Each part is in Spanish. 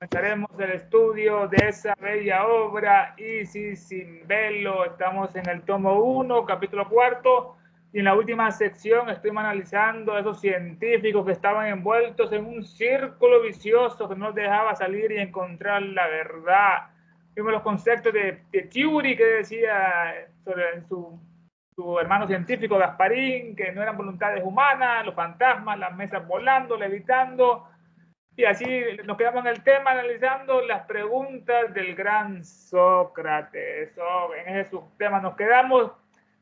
Comenzaremos el estudio de esa bella obra, Isis sin velo. Estamos en el tomo 1, capítulo 4, y en la última sección estuvimos analizando a esos científicos que estaban envueltos en un círculo vicioso que no los dejaba salir y encontrar la verdad. Vimos los conceptos de Curie, que decía sobre su hermano científico Gasparín, que no eran voluntades humanas, los fantasmas, las mesas volando, levitando. Y así nos quedamos en el tema analizando las preguntas del gran Sócrates. En ese tema nos quedamos.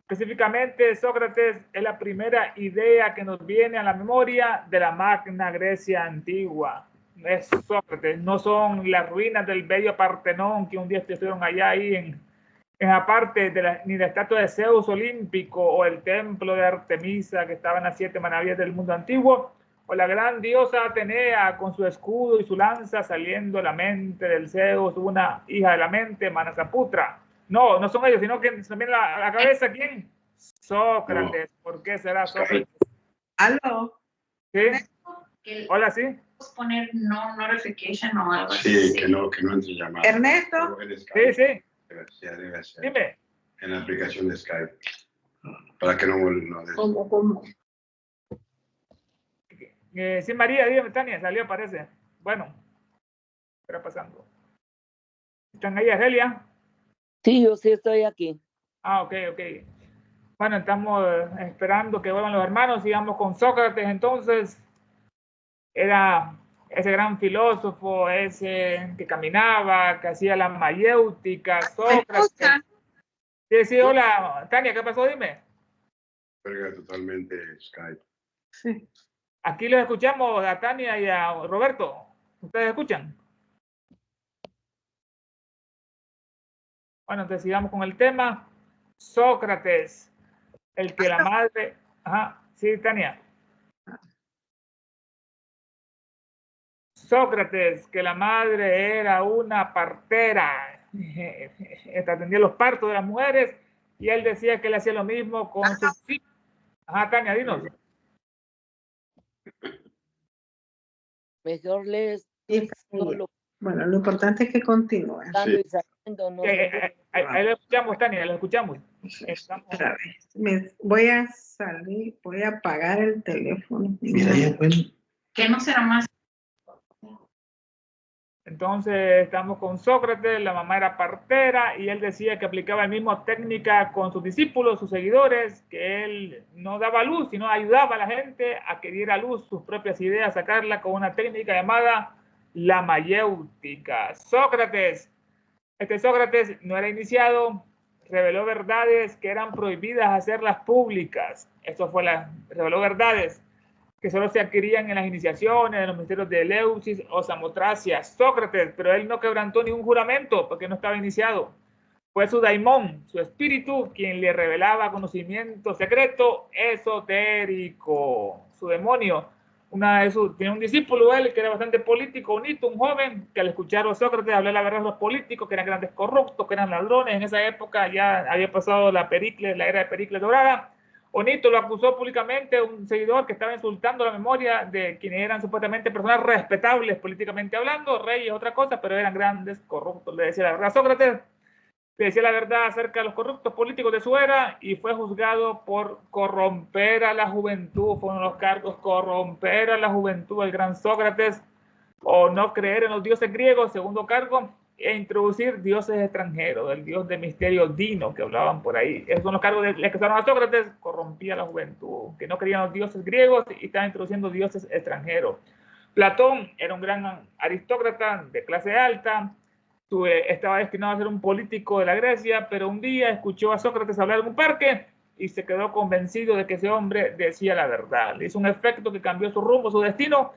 Específicamente, Sócrates es la primera idea que nos viene a la memoria de la Magna Grecia antigua. Es Sócrates, no son las ruinas del bello Partenón que un día estuvieron allá ahí en aparte ni la estatua de Zeus olímpico o el templo de Artemisa que estaba en las 7 maravillas del mundo antiguo, o la gran diosa Atenea con su escudo y su lanza saliendo de la mente del Zeus, una hija de la mente, Manasaputra. No, no son ellos, sino que también la cabeza, ¿quién? Sócrates. No. ¿Por qué será Sócrates? ¿Aló? ¿Sí? Hola, ¿sí? Poner no notification o algo así. Sí, que no entre llamadas. ¿Ernesto? Sí, sí. Debe ser. Dime. En la aplicación de Skype. Para que no ¿Cómo? Sí, María, dígame, Tania, salió, parece. Bueno, ¿qué está pasando? ¿Están ahí, Argelia? Sí, yo sí estoy aquí. Ah, ok. Bueno, estamos esperando que vuelvan los hermanos. Sigamos con Sócrates. Entonces, era ese gran filósofo, ese que caminaba, que hacía la mayéutica, Sócrates. Sí, hola, Tania, ¿qué pasó? Dime. Perga totalmente Skype. Sí. Aquí los escuchamos a Tania y a Roberto. ¿Ustedes escuchan? Bueno, entonces sigamos con el tema. Sócrates, el que la madre... Ajá, sí, Tania. Sócrates, que la madre era una partera, atendía los partos de las mujeres, y él decía que él hacía lo mismo con sus hijos. Ajá, Tania, dinos. Mejor lees. Bueno, lo importante es que continúe. Sí. Ahí lo escuchamos, Tania, lo escuchamos. Otra vez. Voy a salir, voy a apagar el teléfono. ¿Qué no será más? Entonces estamos con Sócrates, la mamá era partera y él decía que aplicaba la misma técnica con sus discípulos, sus seguidores, que él no daba luz, sino ayudaba a la gente a que diera luz sus propias ideas, sacarla con una técnica llamada la mayéutica. Sócrates no era iniciado, reveló verdades que eran prohibidas hacerlas públicas. Reveló verdades que solo se adquirían en las iniciaciones, en los misterios de Eleusis o Samotracia. Sócrates, pero él no quebrantó ningún juramento porque no estaba iniciado. Fue su daimón, su espíritu, quien le revelaba conocimiento secreto esotérico. Su demonio. Tenía un discípulo, él, que era bastante político, bonito, un joven, que al escuchar a Sócrates hablar la verdad de los políticos, que eran grandes corruptos, que eran ladrones. En esa época ya había pasado la era de Pericles dorada. Onito lo acusó públicamente un seguidor que estaba insultando la memoria de quienes eran supuestamente personas respetables políticamente hablando, reyes, otra cosa, pero eran grandes corruptos. Le decía la verdad a Sócrates, le decía la verdad acerca de los corruptos políticos de su era y fue juzgado por corromper a la juventud. Fueron los cargos: corromper a la juventud, el gran Sócrates, o no creer en los dioses griegos, segundo cargo, e introducir dioses extranjeros, el dios de misterio Dino que hablaban por ahí. Esos son los cargos que usaron a Sócrates. Corrompía a la juventud, que no creían los dioses griegos y estaban introduciendo dioses extranjeros. Platón era un gran aristócrata de clase alta, estaba destinado a ser un político de la Grecia, pero un día escuchó a Sócrates hablar en un parque y se quedó convencido de que ese hombre decía la verdad. Le hizo un efecto que cambió su rumbo, su destino,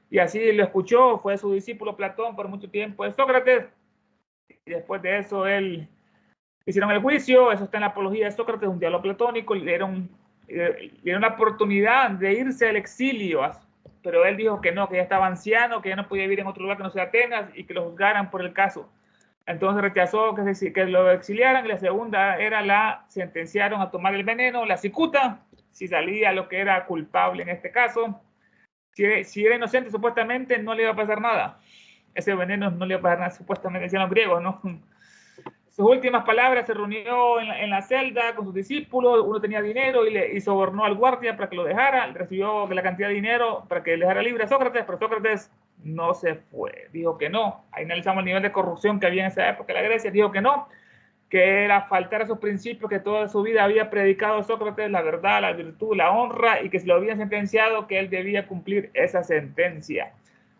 y así lo escuchó. Fue su discípulo Platón por mucho tiempo de Sócrates, y después de eso él hicieron el juicio. Eso está en la Apología de Sócrates, un diálogo platónico. Le dieron la oportunidad de irse al exilio, pero él dijo que no, que ya estaba anciano, que ya no podía vivir en otro lugar que no sea Atenas y que lo juzgaran por el caso. Entonces rechazó que lo exiliaran, y la segunda era la sentenciaron a tomar el veneno, la cicuta, si salía lo que era culpable en este caso. Si era inocente, supuestamente no le iba a pasar nada. ese veneno no le iba a pasar nada, supuestamente decían los griegos, ¿no? Sus últimas palabras: se reunió en la celda con sus discípulos, uno tenía dinero y sobornó al guardia para que lo dejara, recibió la cantidad de dinero para que le dejara libre a Sócrates, pero Sócrates no se fue, dijo que no. Ahí analizamos el nivel de corrupción que había en esa época en la Grecia, dijo que no, que era faltar a esos principios que toda su vida había predicado Sócrates, la verdad, la virtud, la honra, y que si lo habían sentenciado, que él debía cumplir esa sentencia.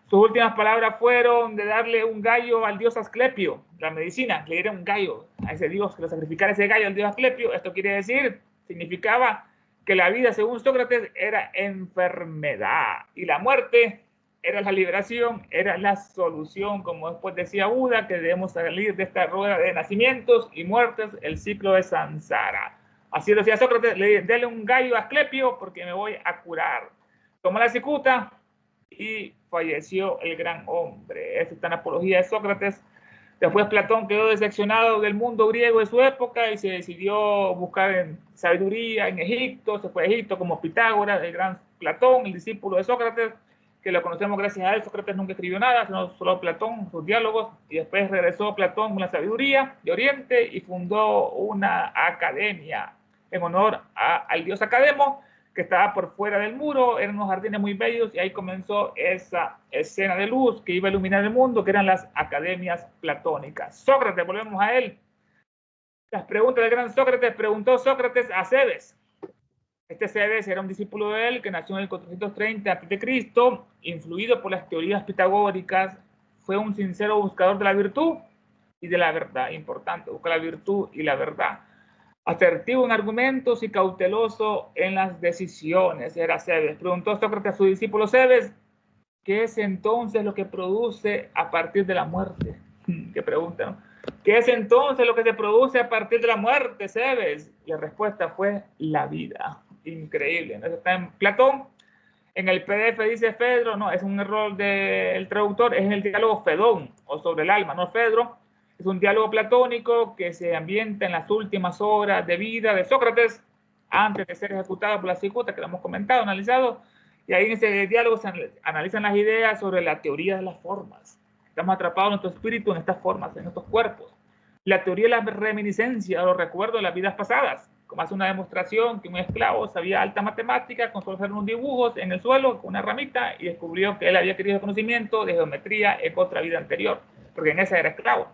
Sus últimas palabras fueron de darle un gallo al dios Asclepio, la medicina, le dieron un gallo a ese dios, que lo sacrificara ese gallo al dios Asclepio. Esto quiere decir, significaba que la vida, según Sócrates, era enfermedad y la muerte era la liberación, era la solución, como después decía Buda, que debemos salir de esta rueda de nacimientos y muertes, el ciclo de Sansara. Así lo decía Sócrates: dele un gallo a Asclepio porque me voy a curar. Tomó la cicuta y falleció el gran hombre. Esta está en Apología de Sócrates. Después Platón quedó decepcionado del mundo griego de su época y se decidió buscar en sabiduría en Egipto. Se fue a Egipto como Pitágoras, el gran Platón, el discípulo de Sócrates, que lo conocemos gracias a él. Sócrates nunca escribió nada, sino solo Platón, sus diálogos, y después regresó Platón con la sabiduría de Oriente y fundó una academia en honor al dios Academo, que estaba por fuera del muro. Eran unos jardines muy bellos y ahí comenzó esa escena de luz que iba a iluminar el mundo, que eran las academias platónicas. Sócrates, volvemos a él. Las preguntas del gran Sócrates. Preguntó Sócrates a Cebes. Este Cebes era un discípulo de él que nació en el 430 a.C., influido por las teorías pitagóricas. Fue un sincero buscador de la virtud y de la verdad. Importante, busca la virtud y la verdad. Asertivo en argumentos y cauteloso en las decisiones era Cebes. Preguntó Sócrates a su discípulo Cebes: ¿qué es entonces lo que produce a partir de la muerte? ¿Qué pregunta, no? ¿Qué es entonces lo que se produce a partir de la muerte, Cebes? La respuesta fue la vida. Increíble, ¿no? Eso está en Platón. En el PDF dice Fedro, no, es un error del traductor, es en el diálogo Fedón, o sobre el alma, no Fedro. Es un diálogo platónico que se ambienta en las últimas horas de vida de Sócrates, antes de ser ejecutado por la cicuta, que lo hemos comentado, analizado. Y ahí en ese diálogo se analizan las ideas sobre la teoría de las formas. Estamos atrapados en nuestro espíritu, en estas formas, en estos cuerpos. La teoría de la reminiscencia, los recuerdos de las vidas pasadas, como hace una demostración que un esclavo sabía alta matemática con solo hacer unos dibujos en el suelo con una ramita y descubrió que él había adquirido conocimiento de geometría en otra vida anterior, porque en esa era esclavo.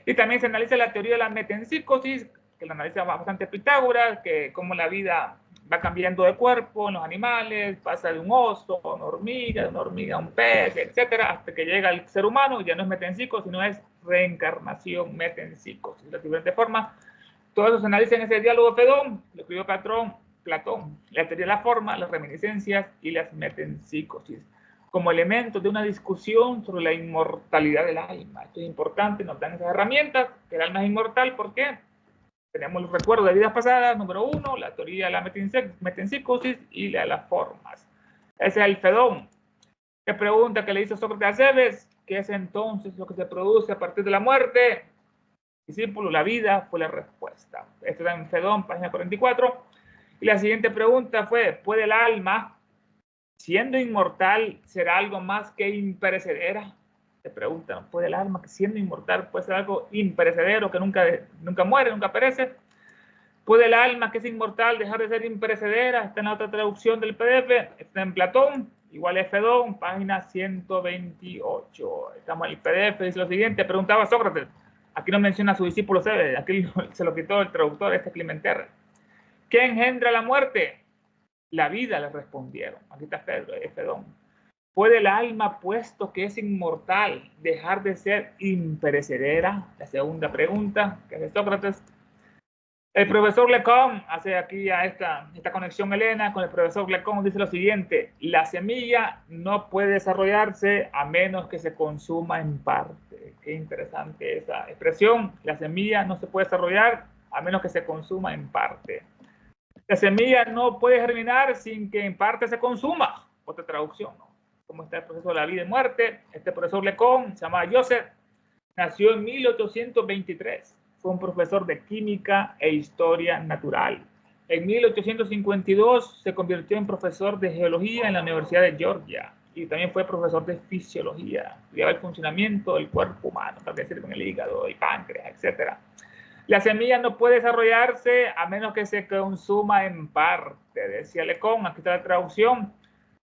Y también se analiza la teoría de la metempsicosis, que la analiza bastante Pitágoras, que cómo la vida va cambiando de cuerpo en los animales, pasa de un oso a una hormiga, de una hormiga a un pez, etcétera, hasta que llega al ser humano y ya no es metempsicosis, sino es reencarnación metempsicosis. Las diferentes formas, todo eso se analiza en ese diálogo Fedón, lo escribió Platón, la teoría de la forma, las reminiscencias y las metempsicosis, como elementos de una discusión sobre la inmortalidad del alma. Esto es importante, nos dan esas herramientas, que el alma es inmortal. ¿Por qué? Tenemos los recuerdos de vidas pasadas, número 1, la teoría de la metempsicosis y la de las formas. Ese es el Fedón. ¿Qué pregunta que le hizo Sócrates a Cebes? ¿Qué es entonces lo que se produce a partir de la muerte? Discípulo, la vida, fue la respuesta. Esto está en Fedón, página 44. Y la siguiente pregunta fue: ¿puede el alma, siendo inmortal, será algo más que imperecedera? Se preguntan, ¿puede el alma, que siendo inmortal, puede ser algo imperecedero, que nunca muere, nunca perece? ¿Puede el alma, que es inmortal, dejar de ser imperecedera? Está en la otra traducción del PDF, está en Platón, igual es Fedón, página 128. Estamos en el PDF, dice lo siguiente. Preguntaba Sócrates, aquí no menciona a su discípulo Cebes, aquí se lo quitó el traductor, Clementerra. ¿Qué engendra la muerte? La vida, le respondieron. Aquí está Fedón. ¿Puede el alma, puesto que es inmortal, dejar de ser imperecedera? La segunda pregunta, que es de Sócrates. El profesor Lecon hace aquí a esta conexión, Elena, con el profesor Lecon, dice lo siguiente: la semilla no puede desarrollarse a menos que se consuma en parte. Qué interesante esa expresión. La semilla no se puede desarrollar a menos que se consuma en parte. La semilla no puede germinar sin que en parte se consuma. Otra traducción, ¿no? Como está el proceso de la vida y muerte. Este profesor Lecon, se llama Joseph, nació en 1823. Fue un profesor de química e historia natural. En 1852 se convirtió en profesor de geología en la Universidad de Georgia. y también fue profesor de fisiología, estudiaba el funcionamiento del cuerpo humano, tal vez con el hígado, el páncreas, etc. La semilla no puede desarrollarse a menos que se consuma en parte, decía Lecón. Aquí está la traducción.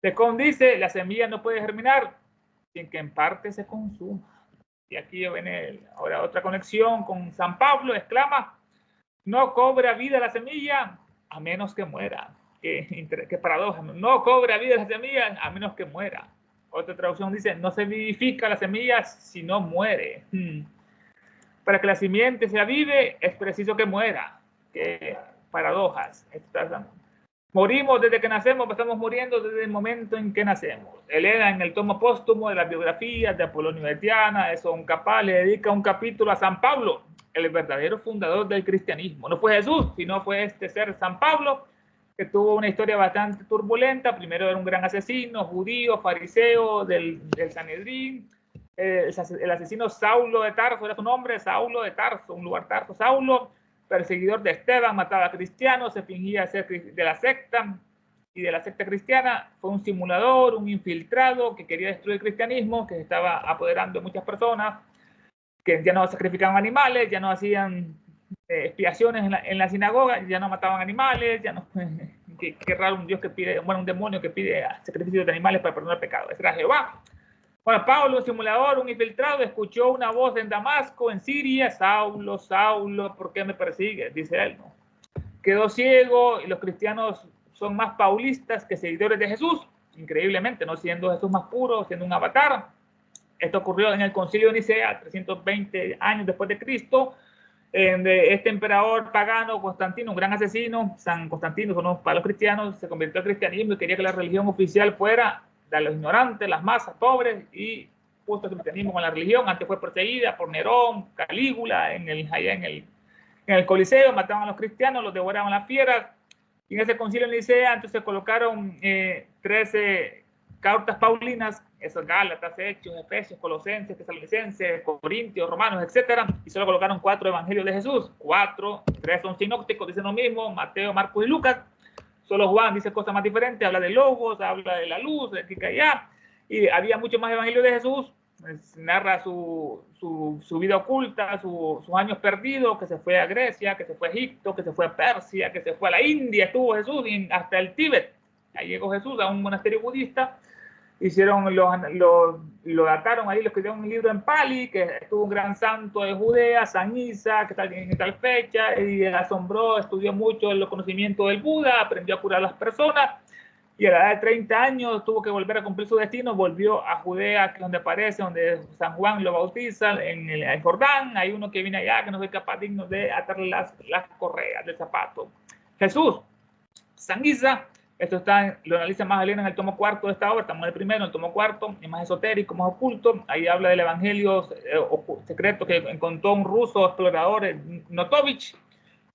Lecón dice, la semilla no puede germinar sin que en parte se consuma. Y aquí viene ahora otra conexión con San Pablo, exclama, no cobra vida la semilla a menos que muera. Qué paradoja, no cobra vida la semilla a menos que muera. Otra traducción dice, no se vivifica la semilla si no muere. Para que la simiente se avive, es preciso que muera. Qué paradojas. Morimos desde que nacemos, estamos muriendo desde el momento en que nacemos. Elena, en el tomo póstumo de las biografías de Apolonio de Tiana, eso un capaz, le dedica un capítulo a San Pablo, el verdadero fundador del cristianismo. No fue Jesús, sino fue este ser San Pablo, que tuvo una historia bastante turbulenta. Primero era un gran asesino, judío, fariseo del Sanedrín. El asesino Saulo de Tarso era su nombre, Saulo de Tarso, un lugar Tarso. Saulo, perseguidor de Esteban, mataba a cristianos, se fingía ser de la secta y de la secta cristiana. Fue un simulador, un infiltrado que quería destruir el cristianismo, que se estaba apoderando de muchas personas, que ya no sacrificaban animales, ya no hacían expiaciones en la sinagoga, ya no mataban animales, ya no. Qué raro un Dios que pide, bueno, un demonio que pide sacrificios de animales para perdonar pecados. Ese era Jehová. Bueno, Pablo, un simulador, un infiltrado, escuchó una voz en Damasco, en Siria, Saulo, Saulo, ¿por qué me persigues? Dice él, ¿no? Quedó ciego y los cristianos son más paulistas que seguidores de Jesús, increíblemente, no siendo Jesús más puro, siendo un avatar. Esto ocurrió en el Concilio de Nicea, 320 años después de Cristo. Este emperador pagano, Constantino, un gran asesino, San Constantino, para los cristianos, se convirtió al cristianismo y quería que la religión oficial fuera de los ignorantes, las masas pobres, y puso el cristianismo con la religión. Antes fue perseguida por Nerón, Calígula, allá en el Coliseo, mataban a los cristianos, los devoraban las fieras. Y en ese concilio en Nicea, entonces colocaron 13 cartas paulinas, esos Gálatas, Hechos, Efesios, Colosenses, Tesalonicenses, Corintios, Romanos, etcétera, y solo colocaron 4 evangelios de Jesús. 3 son sinópticos, dicen lo mismo, Mateo, Marcos y Lucas. Solo Juan dice cosas más diferentes, habla de logos, habla de la luz, de aquí que allá. Y había mucho más evangelios de Jesús. Narra su vida oculta, sus años perdidos, que se fue a Grecia, que se fue a Egipto, que se fue a Persia, que se fue a la India, estuvo Jesús, y hasta el Tíbet. Ahí llegó Jesús a un monasterio budista. Lo dataron ahí, lo escribieron un libro en Pali, que estuvo un gran santo de Judea, San Isa, que está en tal fecha, y asombró, estudió mucho el conocimiento del Buda, aprendió a curar a las personas, y a la edad de 30 años tuvo que volver a cumplir su destino, volvió a Judea, que es donde aparece, donde San Juan lo bautiza, en el Jordán. Hay uno que viene allá, que no soy capaz digno de atarle las correas del zapato. Jesús, San Isa. Esto lo analiza más Elena en el tomo 4 de esta obra, estamos en el primero, en el tomo 4, es más esotérico, más oculto. Ahí habla del evangelio secreto que encontró un ruso explorador, Notovich,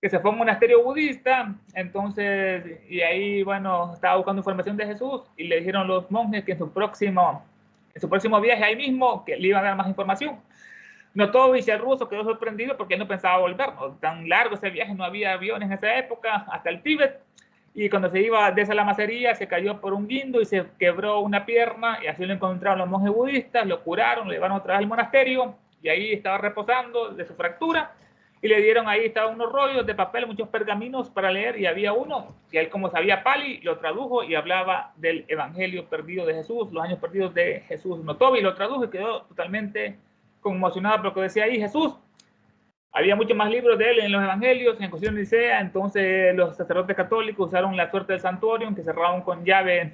que se fue a un monasterio budista. Entonces, y ahí, bueno, estaba buscando información de Jesús y le dijeron los monjes que en su próximo viaje ahí mismo, que le iban a dar más información. Notovich, el ruso, quedó sorprendido porque él no pensaba volver, ¿no? Tan largo ese viaje, no había aviones en esa época, hasta el Tíbet. Y cuando se iba de esa lamacería, se cayó por un guindo y se quebró una pierna, y así lo encontraron los monjes budistas, lo curaron, lo llevaron otra vez al monasterio, y ahí estaba reposando de su fractura, y le dieron, ahí estaban unos rollos de papel, muchos pergaminos para leer, y había uno, y él, como sabía Pali, lo tradujo y hablaba del evangelio perdido de Jesús, los años perdidos de Jesús. Notovich lo tradujo y quedó totalmente conmocionado por lo que decía ahí Jesús. Había muchos más libros de él en los evangelios, en Concilio de Nicea. Entonces los sacerdotes católicos usaron la suerte del santuario, que cerraban con llave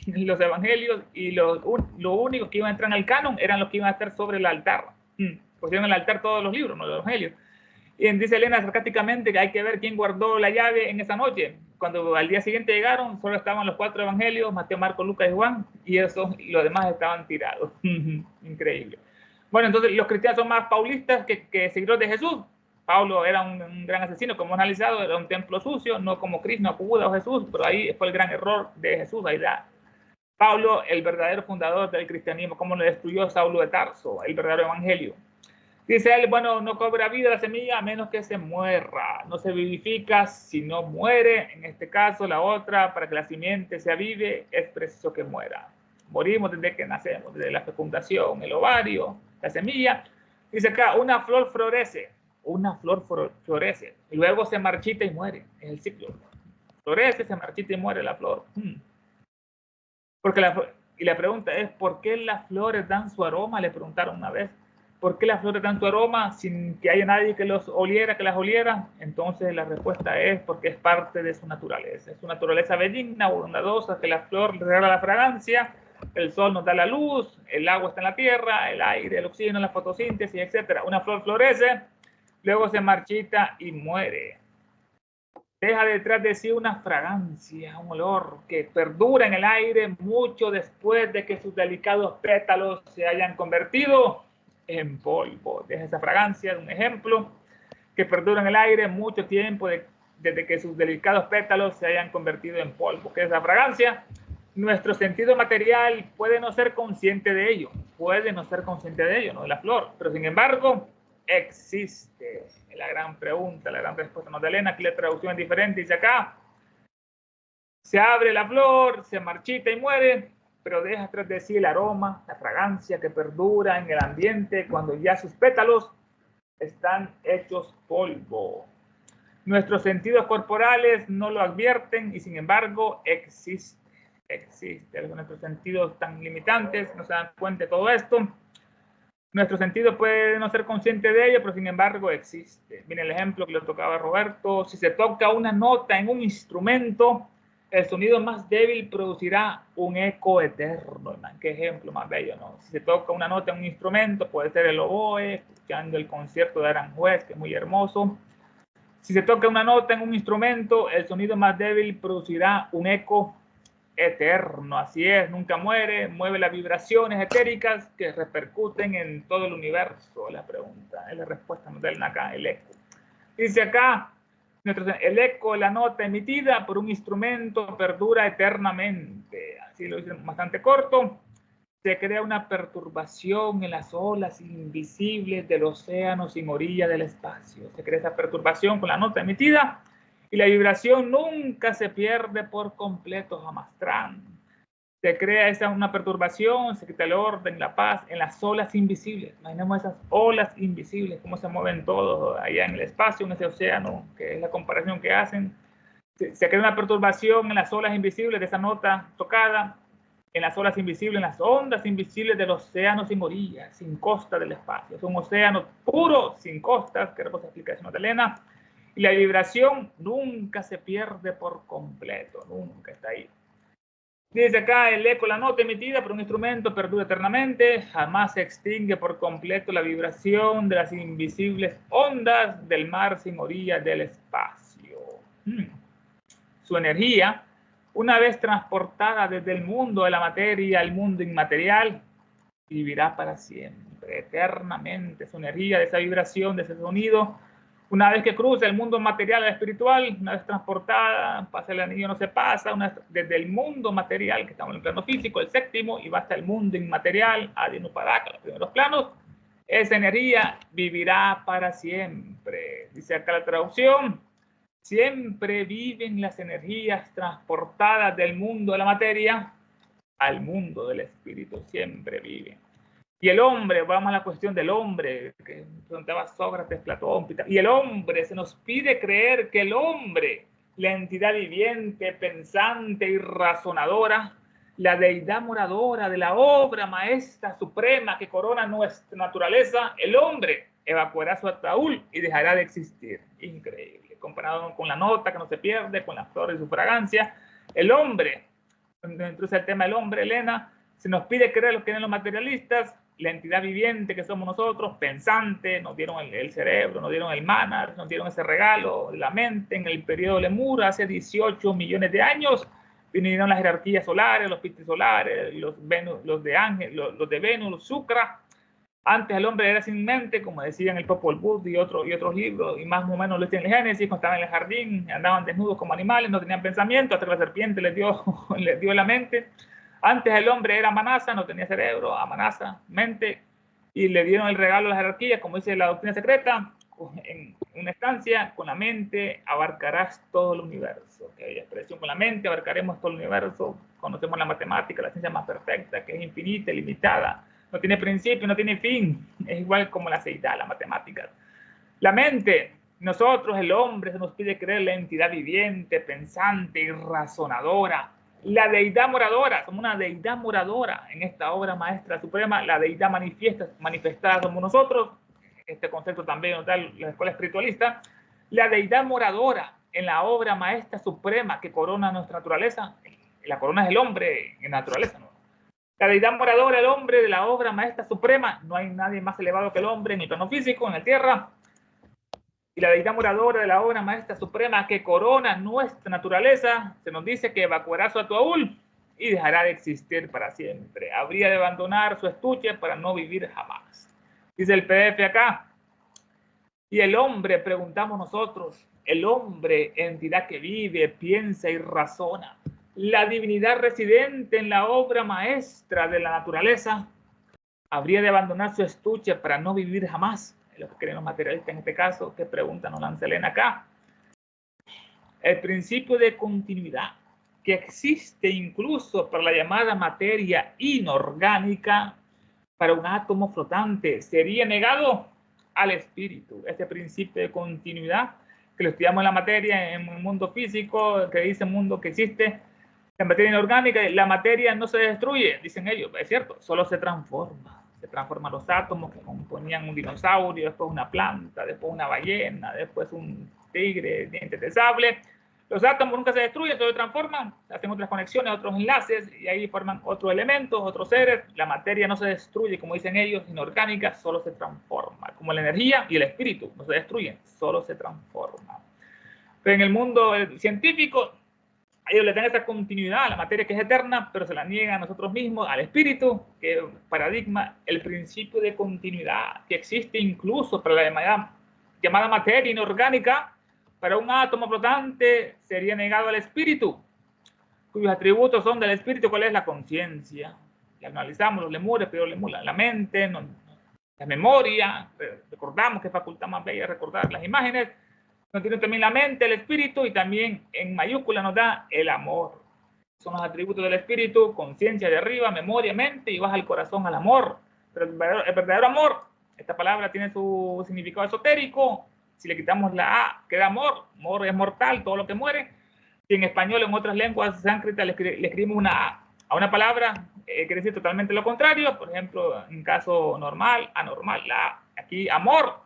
los evangelios, y lo único que iban a entrar en el canon eran los que iban a estar sobre el altar. Pusieron en el altar todos los libros, no los evangelios. Y dice Elena sarcásticamente que hay que ver quién guardó la llave en esa noche. Cuando al día siguiente llegaron, solo estaban los 4 evangelios, Mateo, Marcos, Lucas y Juan, y los demás estaban tirados. Increíble. Bueno, entonces los cristianos son más paulistas que seguidores de Jesús. Pablo era un gran asesino, como hemos analizado, era un templo sucio, no como Krishna, Buda o Jesús, pero ahí fue el gran error de Jesús. Ahí da Pablo, el verdadero fundador del cristianismo, cómo lo destruyó Saulo de Tarso, el verdadero evangelio. Dice él, bueno, no cobra vida la semilla a menos que se muera, no se vivifica si no muere. En este caso, la otra, para que la simiente se avive, es preciso que muera. morimos desde que nacemos, desde la fecundación, el ovario, la semilla. Dice acá, una flor florece, florece, y luego se marchita y muere, es el ciclo. Florece, se marchita y muere la flor. Porque y la pregunta es, ¿por qué las flores dan su aroma? Le preguntaron una vez. ¿Por qué las flores dan su aroma sin que haya nadie que las oliera? Entonces la respuesta es porque es parte de su naturaleza. Es su naturaleza benigna, bondadosa, que la flor regala la fragancia, el sol nos da la luz, el agua está en la tierra, el aire, el oxígeno, la fotosíntesis, etc. Una flor florece, luego se marchita y muere. Deja detrás de sí una fragancia, un olor que perdura en el aire mucho después de que sus delicados pétalos se hayan convertido en polvo. Deja esa fragancia, un ejemplo, que perdura en el aire mucho tiempo desde que sus delicados pétalos se hayan convertido en polvo. ¿Qué es esa fragancia? Nuestro sentido material puede no ser consciente de ello, ¿no? De la flor, pero sin embargo existe. La gran pregunta, la gran respuesta, ¿no? De Elena, aquí la traducción es diferente, dice acá, se abre la flor, se marchita y muere, pero deja tras de sí el aroma, la fragancia que perdura en el ambiente cuando ya sus pétalos están hechos polvo. Nuestros sentidos corporales no lo advierten y sin embargo existe. Nuestros sentidos tan limitantes no se dan cuenta de todo esto. Nuestro sentido puede no ser consciente de ello, pero sin embargo existe. Miren el ejemplo que le tocaba a Roberto. Si se toca una nota en un instrumento, el sonido más débil producirá un eco eterno. Qué ejemplo más bello, ¿no? Si se toca una nota en un instrumento, puede ser el oboe, escuchando el concierto de Aranjuez, que es muy hermoso. Si se toca una nota en un instrumento, el sonido más débil producirá un eco eterno. Así es, nunca muere, mueve las vibraciones etéricas que repercuten en todo el universo. La pregunta, es la respuesta, nos da acá el eco. Dice acá, el eco de la nota emitida por un instrumento perdura eternamente. Así lo dicen bastante corto. Se crea una perturbación en las olas invisibles del océano sin orilla del espacio. Se crea esa perturbación con la nota emitida y la vibración nunca se pierde por completo, jamás. Se crea una perturbación, se quita el orden, la paz en las olas invisibles. Imaginemos esas olas invisibles, cómo se mueven todos allá en el espacio, en ese océano, que es la comparación que hacen. Se crea una perturbación en las olas invisibles de esa nota tocada, en las olas invisibles, en las ondas invisibles del océano sin orillas, sin costa del espacio. Es un océano puro, sin costas, que hermosa explicación de Elena. Y la vibración nunca se pierde por completo, nunca está ahí. Dice acá, el eco, la nota emitida por un instrumento perdura eternamente, jamás se extingue por completo la vibración de las invisibles ondas del mar sin orillas del espacio. Su energía, una vez transportada desde el mundo de la materia al mundo inmaterial, vivirá para siempre, eternamente. Su energía, de esa vibración, de ese sonido, una vez que cruza el mundo material al espiritual, una vez transportada, pasa el anillo, no se pasa, desde el mundo material, que estamos en el plano físico, el séptimo, y va hasta el mundo inmaterial, Adi Upadaka, los primeros planos, esa energía vivirá para siempre. Dice acá la traducción, siempre viven las energías transportadas del mundo de la materia al mundo del espíritu, siempre viven. Y el hombre, vamos a la cuestión del hombre, que preguntaba Sócrates, Platón, y el hombre, se nos pide creer que el hombre, la entidad viviente, pensante y razonadora, la deidad moradora de la obra maestra suprema que corona nuestra naturaleza, el hombre evacuará su ataúd y dejará de existir. Increíble, comparado con la nota que no se pierde, con las flores y su fragancia. El hombre, entonces el tema del hombre, Elena, se nos pide creer lo que tienen los materialistas, la entidad viviente que somos nosotros, pensante, nos dieron el cerebro, nos dieron el manar, nos dieron ese regalo de la mente en el periodo Lemur, hace 18 millones de años, vinieron las jerarquías solares, los pites solares, los de Ángel, los de Venus, los Shukra. Antes el hombre era sin mente, como decían el Popol Vuh y otros libros, y más o menos lo decían en el Génesis, cuando estaban en el jardín, andaban desnudos como animales, no tenían pensamiento, hasta que la serpiente les dio la mente. Antes el hombre era Manasa, no tenía cerebro, Amanasa, mente, y le dieron el regalo a la jerarquía, como dice la doctrina secreta, en una estancia, con la mente abarcarás todo el universo. Aquella expresión, con la mente abarcaremos todo el universo. Conocemos la matemática, la ciencia más perfecta, que es infinita, ilimitada, no tiene principio, no tiene fin. Es igual como la seidad, la matemática. La mente, nosotros, el hombre, se nos pide creer la entidad viviente, pensante y razonadora. La deidad moradora, somos una deidad moradora en esta obra maestra suprema. La deidad manifestada somos nosotros. Este concepto también nos da la escuela espiritualista. La deidad moradora en la obra maestra suprema que corona nuestra naturaleza. La corona es el hombre en la naturaleza, ¿no? La deidad moradora, el hombre de la obra maestra suprema. No hay nadie más elevado que el hombre en el plano físico, en la tierra. Y la deidad moradora de la obra maestra suprema que corona nuestra naturaleza, se nos dice que evacuará su Atuaul y dejará de existir para siempre. Habría de abandonar su estuche para no vivir jamás. Dice el PDF acá. Y el hombre, preguntamos nosotros, el hombre, entidad que vive, piensa y razona, la divinidad residente en la obra maestra de la naturaleza, habría de abandonar su estuche para no vivir jamás. Lo que creen los materialistas en este caso, que preguntan, nos lanza Elena acá. El principio de continuidad que existe incluso para la llamada materia inorgánica, para un átomo flotante, sería negado al espíritu. Este principio de continuidad, que lo estudiamos en la materia, en un mundo físico, que dice mundo que existe, la materia inorgánica, la materia no se destruye, dicen ellos, es cierto, solo se transforma. Se transforman los átomos que componían un dinosaurio, después una planta, después una ballena, después un tigre, dientes de sable. Los átomos nunca se destruyen, solo se transforman, hacen otras conexiones, otros enlaces, y ahí forman otros elementos, otros seres. La materia no se destruye, como dicen ellos, inorgánica, solo se transforma. Como la energía y el espíritu no se destruyen, solo se transforman. Pero en el mundo científico, ellos le dan esa continuidad a la materia que es eterna, pero se la niegan a nosotros mismos, al espíritu, que paradigma, el principio de continuidad que existe incluso para la llamada materia inorgánica. Para un átomo flotante sería negado al espíritu, cuyos atributos son del espíritu. ¿Cuál es? La conciencia. Ya analizamos los lemures, pero la mente, la memoria, recordamos que facultad más bella recordar las imágenes. Nos tiene también la mente, el espíritu, y también en mayúscula nos da el amor. Son los atributos del espíritu: conciencia de arriba, memoria, mente, y baja el corazón al amor. Pero el verdadero amor, esta palabra tiene su significado esotérico. Si le quitamos la A, queda amor. Amor es mortal, todo lo que muere. Si en español, en otras lenguas sánscritas, le escribimos una A a una palabra, quiere decir totalmente lo contrario. Por ejemplo, en caso normal, anormal, la A. Aquí, amor.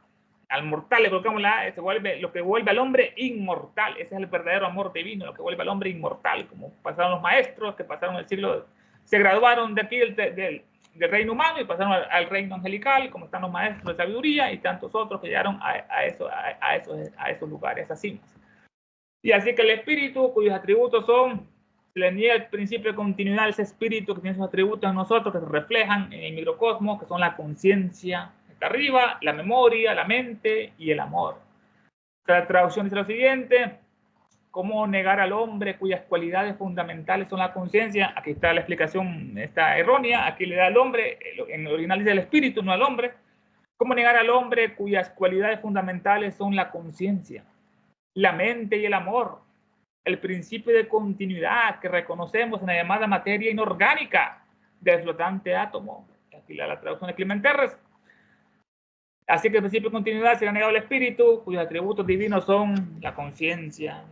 Al mortal le colocamos la A, se vuelve lo que vuelve al hombre inmortal. Ese es el verdadero amor divino, lo que vuelve al hombre inmortal, como pasaron los maestros que pasaron el siglo, se graduaron de aquí del reino humano y pasaron al reino angelical, como están los maestros de sabiduría y tantos otros que llegaron a esos lugares, a esas cimas. Y así que el espíritu, cuyos atributos son, se le niega el principio de continuidad a ese espíritu que tiene sus atributos en nosotros, que se reflejan en el microcosmos, que son la conciencia, arriba, la memoria, la mente y el amor. La traducción dice lo siguiente: ¿cómo negar al hombre cuyas cualidades fundamentales son la conciencia? Aquí está la explicación, está errónea, aquí le da al hombre, en el original dice el espíritu, no al hombre. ¿Cómo negar al hombre cuyas cualidades fundamentales son la conciencia, la mente y el amor? El principio de continuidad que reconocemos en la llamada materia inorgánica del flotante átomo. Aquí la traducción de Clement Terres. Así que el principio de continuidad será negado al espíritu, cuyos atributos divinos son la conciencia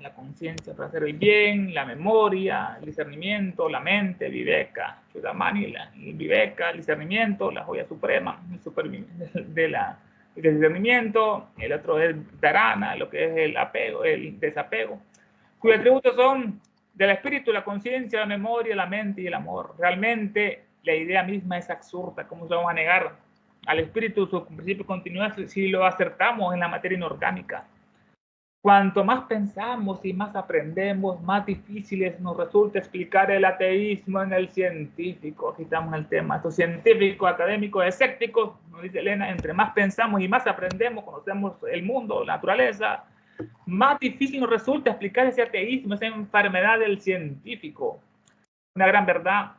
para hacer el bien, la memoria, el discernimiento, la mente, viveka, Chudamani, el viveka, el discernimiento, la joya suprema, del discernimiento. El otro es dharana, lo que es el apego, el desapego, cuyos atributos son del espíritu, la conciencia, la memoria, la mente y el amor. Realmente la idea misma es absurda. ¿Cómo se vamos a negar al espíritu su principio de continuidad si lo acertamos en la materia inorgánica? Cuanto más pensamos y más aprendemos, más difíciles nos resulta explicar el ateísmo en el científico. Aquí estamos en el tema. Estos científicos, académicos, escépticos, nos dice Elena, entre más pensamos y más aprendemos, conocemos el mundo, la naturaleza, más difícil nos resulta explicar ese ateísmo, esa enfermedad del científico. Una gran verdad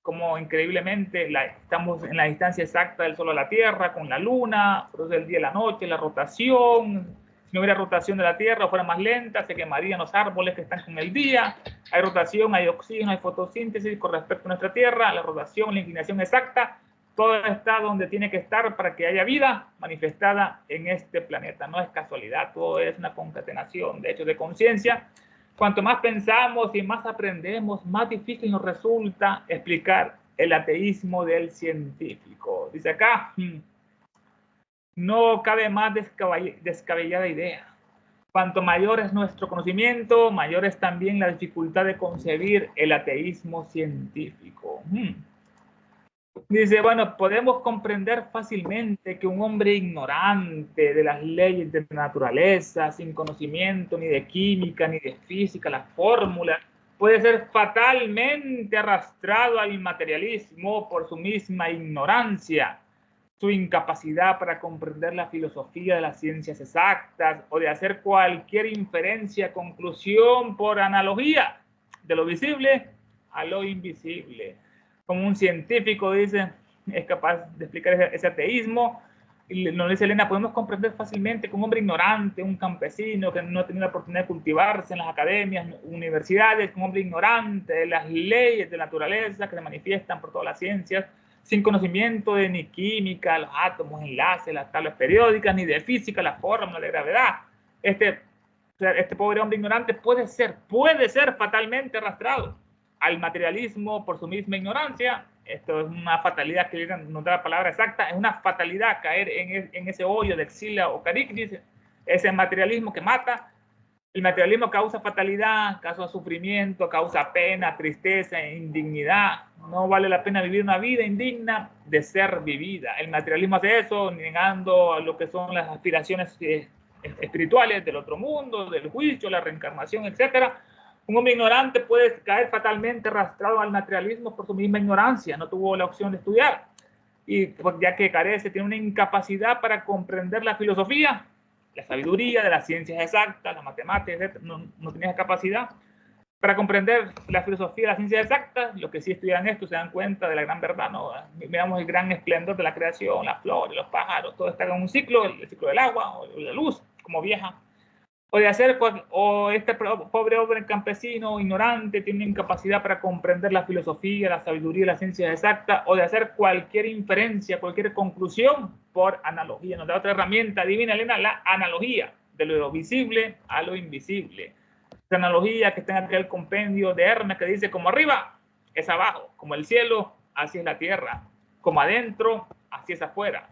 como increíblemente estamos en la distancia exacta del Sol a la Tierra, con la Luna, produce el día y la noche, la rotación. Si no hubiera rotación de la Tierra o fuera más lenta, se quemarían los árboles que están con el día. Hay rotación, hay oxígeno, hay fotosíntesis con respecto a nuestra Tierra, la rotación, la inclinación exacta, todo está donde tiene que estar para que haya vida manifestada en este planeta. No es casualidad, todo es una concatenación de hechos de conciencia. Cuanto más pensamos y más aprendemos, más difícil nos resulta explicar el ateísmo del científico. Dice acá, no cabe más descabellada idea. Cuanto mayor es nuestro conocimiento, mayor es también la dificultad de concebir el ateísmo científico. Dice, bueno, podemos comprender fácilmente que un hombre ignorante de las leyes de la naturaleza, sin conocimiento ni de química ni de física, las fórmulas, puede ser fatalmente arrastrado al materialismo por su misma ignorancia, su incapacidad para comprender la filosofía de las ciencias exactas o de hacer cualquier inferencia, conclusión por analogía de lo visible a lo invisible. Como un científico dice, es capaz de explicar ese ateísmo. Y nos dice Elena, podemos comprender fácilmente que un hombre ignorante, un campesino que no ha tenido la oportunidad de cultivarse en las academias, universidades, un hombre ignorante de las leyes de la naturaleza que se manifiestan por todas las ciencias, sin conocimiento de ni química, los átomos, enlaces, las tablas periódicas, ni de física, la fórmula de gravedad. Este pobre hombre ignorante puede ser fatalmente arrastrado al materialismo por su misma ignorancia. Esto es una fatalidad que no da la palabra exacta, es una fatalidad caer en ese hoyo de Xila o Cariclis, ese materialismo que mata. El materialismo causa fatalidad, causa sufrimiento, causa pena, tristeza, indignidad. No vale la pena vivir una vida indigna de ser vivida. El materialismo hace eso, negando lo que son las aspiraciones espirituales del otro mundo, del juicio, la reencarnación, etc. Un hombre ignorante puede caer fatalmente arrastrado al materialismo por su misma ignorancia. No tuvo la opción de estudiar. Y pues, ya que carece, tiene una incapacidad para comprender la filosofía, la sabiduría de las ciencias exactas, la matemática, etc. No tiene esa capacidad para comprender la filosofía de las ciencias exactas. Los que sí estudian esto se dan cuenta de la gran verdad, ¿no? Miramos el gran esplendor de la creación, las flores, los pájaros, todo está en un ciclo, el ciclo del agua, o la luz, como viaja. O este pobre hombre campesino, ignorante, tiene incapacidad para comprender la filosofía, la sabiduría, las ciencias exactas, o de hacer cualquier inferencia, cualquier conclusión por analogía. Nos da otra herramienta divina, Elena, la analogía, de lo visible a lo invisible. Esta analogía que está en aquel compendio de Hermes que dice, como arriba es abajo, como el cielo, así es la tierra, como adentro, así es afuera,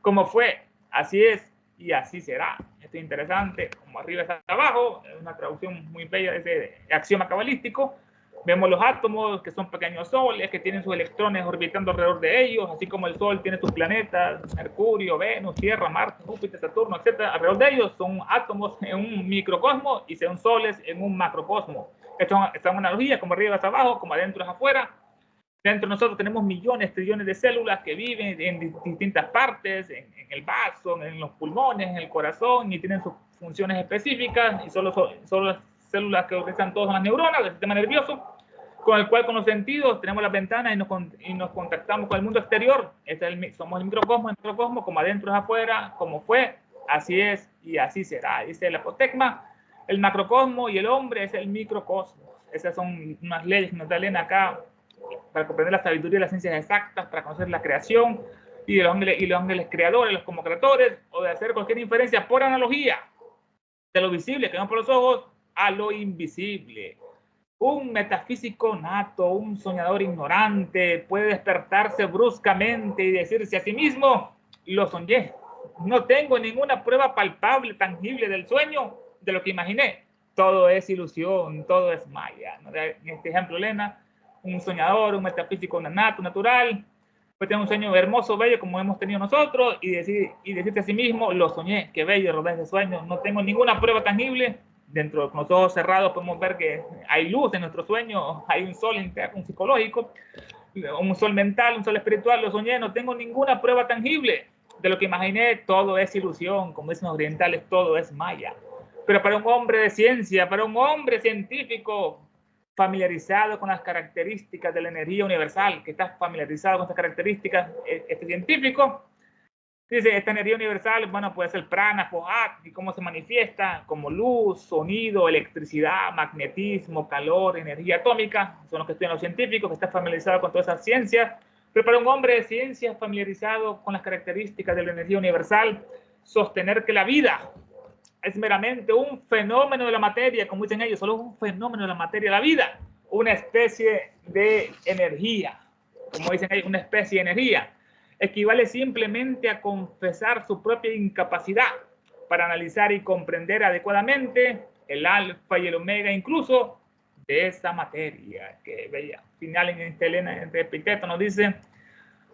como fue, así es y así será. Esto es interesante, como arriba es abajo, es una traducción muy bella de ese axioma cabalístico. Vemos los átomos, que son pequeños soles, que tienen sus electrones orbitando alrededor de ellos, así como el Sol tiene sus planetas, Mercurio, Venus, Tierra, Marte, Júpiter, Saturno, etc. Alrededor de ellos son átomos en un microcosmo y son soles en un macrocosmo. Esto es una analogía, como arriba es abajo, como adentro es afuera. Dentro de nosotros tenemos millones, trillones de células que viven en distintas partes, en el vaso, en los pulmones, en el corazón, y tienen sus funciones específicas, y solo las células que utilizan todas las neuronas del sistema nervioso, con el cual con los sentidos tenemos las ventanas y nos contactamos con el mundo exterior. Somos el microcosmo, como adentro es afuera, como fue, así es y así será. Dice el apotegma, el macrocosmo y el hombre es el microcosmos. Esas son unas leyes que nos da Elena acá, para comprender la sabiduría de las ciencias exactas, para conocer la creación y los ángeles creadores, los como creadores, o de hacer cualquier inferencia por analogía de lo visible que vemos por los ojos a lo invisible. Un metafísico nato, un soñador ignorante, puede despertarse bruscamente y decirse a sí mismo, lo soñé, no tengo ninguna prueba palpable, tangible del sueño, de lo que imaginé, todo es ilusión, todo es maya. En este ejemplo, Elena, un soñador, un metafísico nato, natural, puede tener un sueño hermoso, bello, como hemos tenido nosotros, y decirte a sí mismo, lo soñé, qué bello, rodea ese sueño, no tengo ninguna prueba tangible. Dentro de los ojos cerrados podemos ver que hay luz en nuestro sueño, hay un sol interno, un psicológico, un sol mental, un sol espiritual, lo soñé, no tengo ninguna prueba tangible de lo que imaginé, todo es ilusión, como dicen los orientales, todo es maya. Pero para un hombre de ciencia, para un hombre científico, familiarizado con las características de la energía universal, que está familiarizado con estas características, este científico. Dice, esta energía universal, bueno, puede ser prana, Fohat, y cómo se manifiesta, como luz, sonido, electricidad, magnetismo, calor, energía atómica, son los que estudian los científicos, que están familiarizados con todas esas ciencias. Pero para un hombre de ciencias familiarizado con las características de la energía universal, sostener que la vida es meramente un fenómeno de la materia, como dicen ellos, solo es un fenómeno de la materia, la vida, una especie de energía, como dicen ellos, una especie de energía, equivale simplemente a confesar su propia incapacidad para analizar y comprender adecuadamente el alfa y el omega, incluso de esa materia que veía. Final en Helena, entre Epicteto nos dice,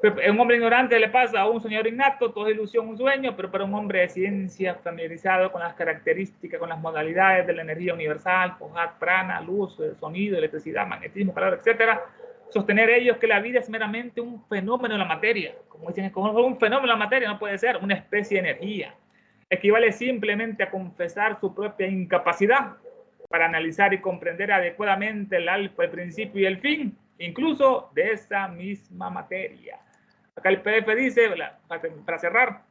a un hombre ignorante le pasa a un soñador innato, todo es ilusión, un sueño, pero para un hombre de ciencia familiarizado con las características, con las modalidades de la energía universal, Fohat, prana, luz, sonido, electricidad, magnetismo, calor, etcétera, sostener ellos que la vida es meramente un fenómeno de la materia. Como dicen, como un fenómeno de la materia no puede ser una especie de energía. Equivale simplemente a confesar su propia incapacidad para analizar y comprender adecuadamente el alfa, el principio y el fin, incluso de esa misma materia. Acá el PDF dice, para cerrar,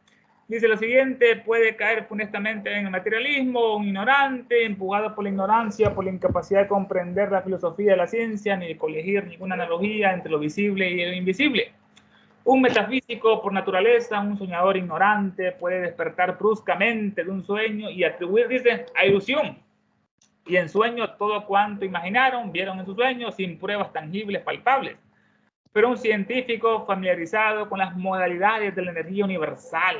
dice lo siguiente: puede caer funestamente en el materialismo un ignorante, empujado por la ignorancia, por la incapacidad de comprender la filosofía de la ciencia, ni de colegir ninguna analogía entre lo visible y lo invisible. Un metafísico por naturaleza, un soñador ignorante, puede despertar bruscamente de un sueño y atribuir, dice, a ilusión. Y en sueño todo cuanto imaginaron, vieron en sus sueños, sin pruebas tangibles, palpables. Pero un científico familiarizado con las modalidades de la energía universal,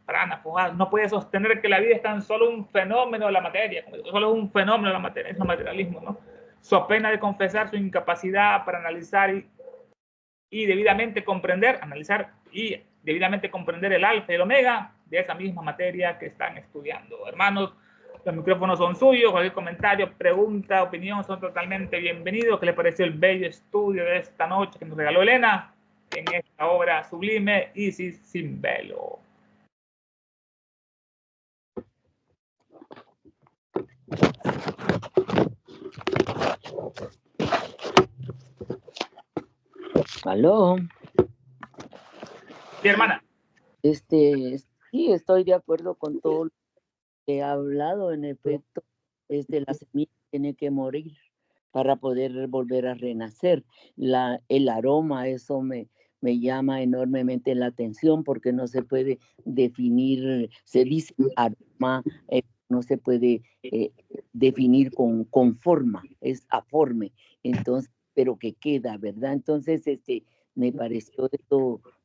prana, no puede sostener que la vida es tan solo un fenómeno de la materia, solo es un fenómeno de la materia, es el materialismo, ¿no? So pena de confesar su incapacidad para analizar y debidamente comprender, analizar y debidamente comprender el alfa y el omega de esa misma materia que están estudiando. Hermanos, los micrófonos son suyos, cualquier comentario, pregunta, opinión son totalmente bienvenidos. ¿Qué le pareció el bello estudio de esta noche que nos regaló Elena en esta obra sublime, Isis sin velo? Aló. Sí, hermana. Sí, estoy de acuerdo con todo lo que he hablado. En efecto, la semilla tiene que morir para poder volver a renacer. El aroma, eso me llama enormemente la atención, porque no se puede definir, se dice aroma, no se puede definir con forma, es aforme, entonces, pero que queda, ¿verdad? Entonces, me pareció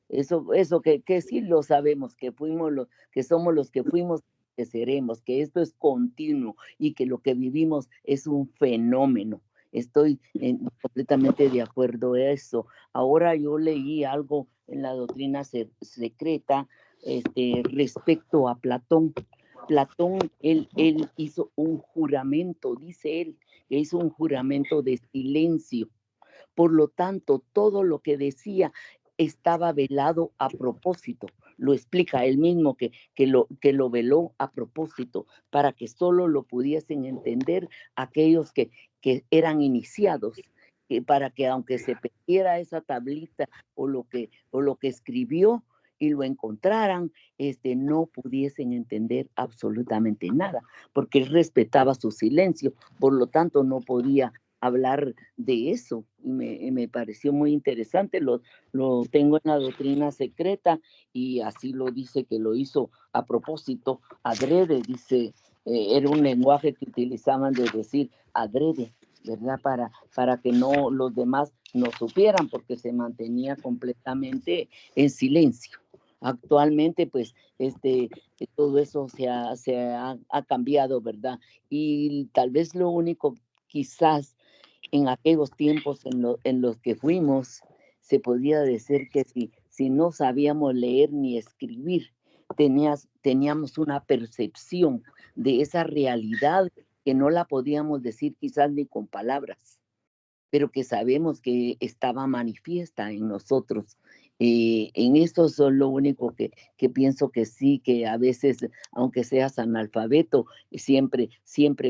eso que sí lo sabemos, que somos los que fuimos, que seremos, que esto es continuo y que lo que vivimos es un fenómeno. Estoy completamente de acuerdo a eso. Ahora yo leí algo en la doctrina secreta respecto a Platón. Platón, él hizo un juramento, dice él, que hizo un juramento de silencio. Por lo tanto, todo lo que decía estaba velado a propósito. Lo explica él mismo, que lo veló a propósito, para que solo lo pudiesen entender aquellos que eran iniciados, para que aunque se perdiera esa tablita o lo que escribió y lo encontraran, no pudiesen entender absolutamente nada, porque él respetaba su silencio, por lo tanto no podía hablar de eso. Me pareció muy interesante, lo tengo en la doctrina secreta, y así lo dice, que lo hizo a propósito, adrede, dice, era un lenguaje que utilizaban de decir adrede, ¿verdad? Para que no los demás no supieran, porque se mantenía completamente en silencio. Actualmente, pues, todo eso se ha cambiado, ¿verdad? Y tal vez lo único, quizás, en aquellos tiempos en los que fuimos, se podía decir que si no sabíamos leer ni escribir, teníamos una percepción de esa realidad que no la podíamos decir quizás ni con palabras, pero que sabemos que estaba manifiesta en nosotros. En eso es lo único que pienso, que sí, que a veces, aunque seas analfabeto, siempre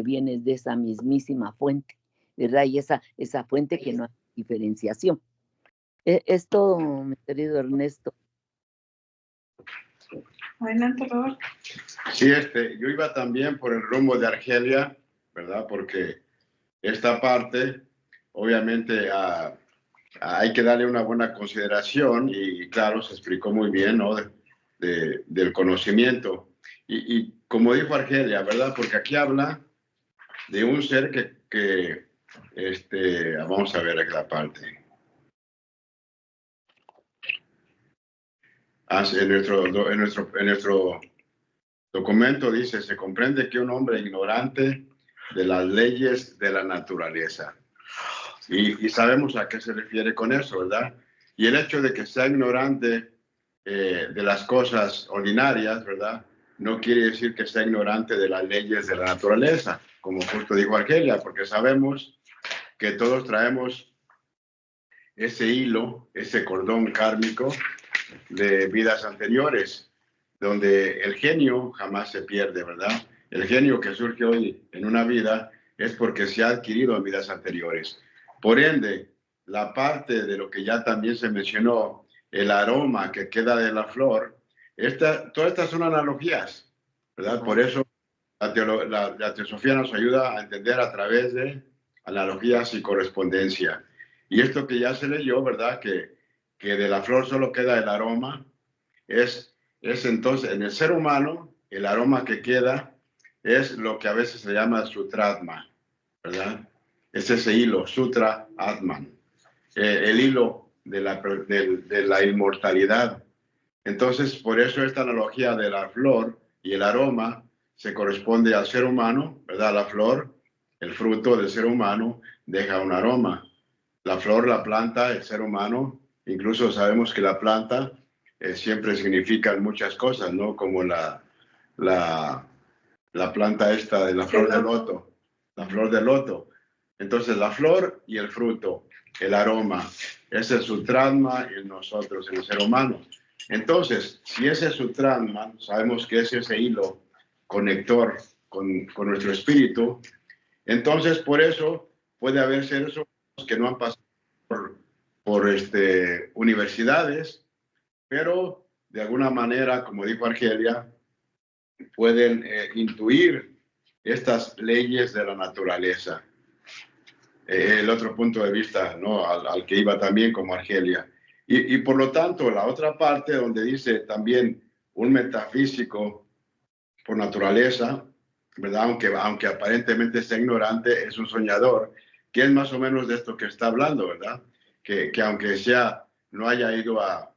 vienes de esa mismísima fuente. ¿verdad? Y esa fuente que no hay diferenciación. Es todo, mi querido Ernesto. Adelante, Roberto. Sí, yo iba también por el rumbo de Argelia, ¿verdad? Porque esta parte, obviamente, hay que darle una buena consideración y claro, se explicó muy bien, ¿no? Del conocimiento. Y como dijo Argelia, ¿verdad? Porque aquí habla de un ser que vamos a ver aquí la parte. En nuestro documento dice, se comprende que un hombre ignorante de las leyes de la naturaleza. Y sabemos a qué se refiere con eso, ¿verdad? Y el hecho de que sea ignorante de las cosas ordinarias, ¿verdad? No quiere decir que sea ignorante de las leyes de la naturaleza, como justo dijo Argelia, porque sabemos que todos traemos ese hilo, ese cordón kármico de vidas anteriores, donde el genio jamás se pierde, ¿verdad? El genio que surge hoy en una vida es porque se ha adquirido en vidas anteriores. Por ende, la parte de lo que ya también se mencionó, el aroma que queda de la flor, todas estas son analogías, ¿verdad? Por eso la teosofía nos ayuda a entender a través de analogías y correspondencia. Y esto que ya se leyó, ¿verdad? Que de la flor solo queda el aroma, es entonces en el ser humano, el aroma que queda es lo que a veces se llama sutratma, ¿verdad? Es ese hilo, sutra atman, el hilo de la inmortalidad. Entonces, por eso esta analogía de la flor y el aroma se corresponde al ser humano, ¿verdad? La flor, el fruto del ser humano, deja un aroma. La flor, la planta, el ser humano, incluso sabemos que la planta siempre significan muchas cosas, ¿no? Como la planta esta de la flor de loto, la flor de loto. Entonces, la flor y el fruto, el aroma, ese es su trama en nosotros, en el ser humano. Entonces, si ese es su trama, sabemos que es ese hilo conector con nuestro espíritu. Entonces, por eso puede haber seres que no han pasado por universidades, pero de alguna manera, como dijo Argelia, pueden intuir estas leyes de la naturaleza. El otro punto de vista, ¿no? al que iba también como Argelia. Y por lo tanto, la otra parte donde dice también un metafísico por naturaleza, ¿verdad? Aunque aparentemente sea ignorante, es un soñador, que es más o menos de esto que está hablando, ¿verdad? Que aunque no haya ido a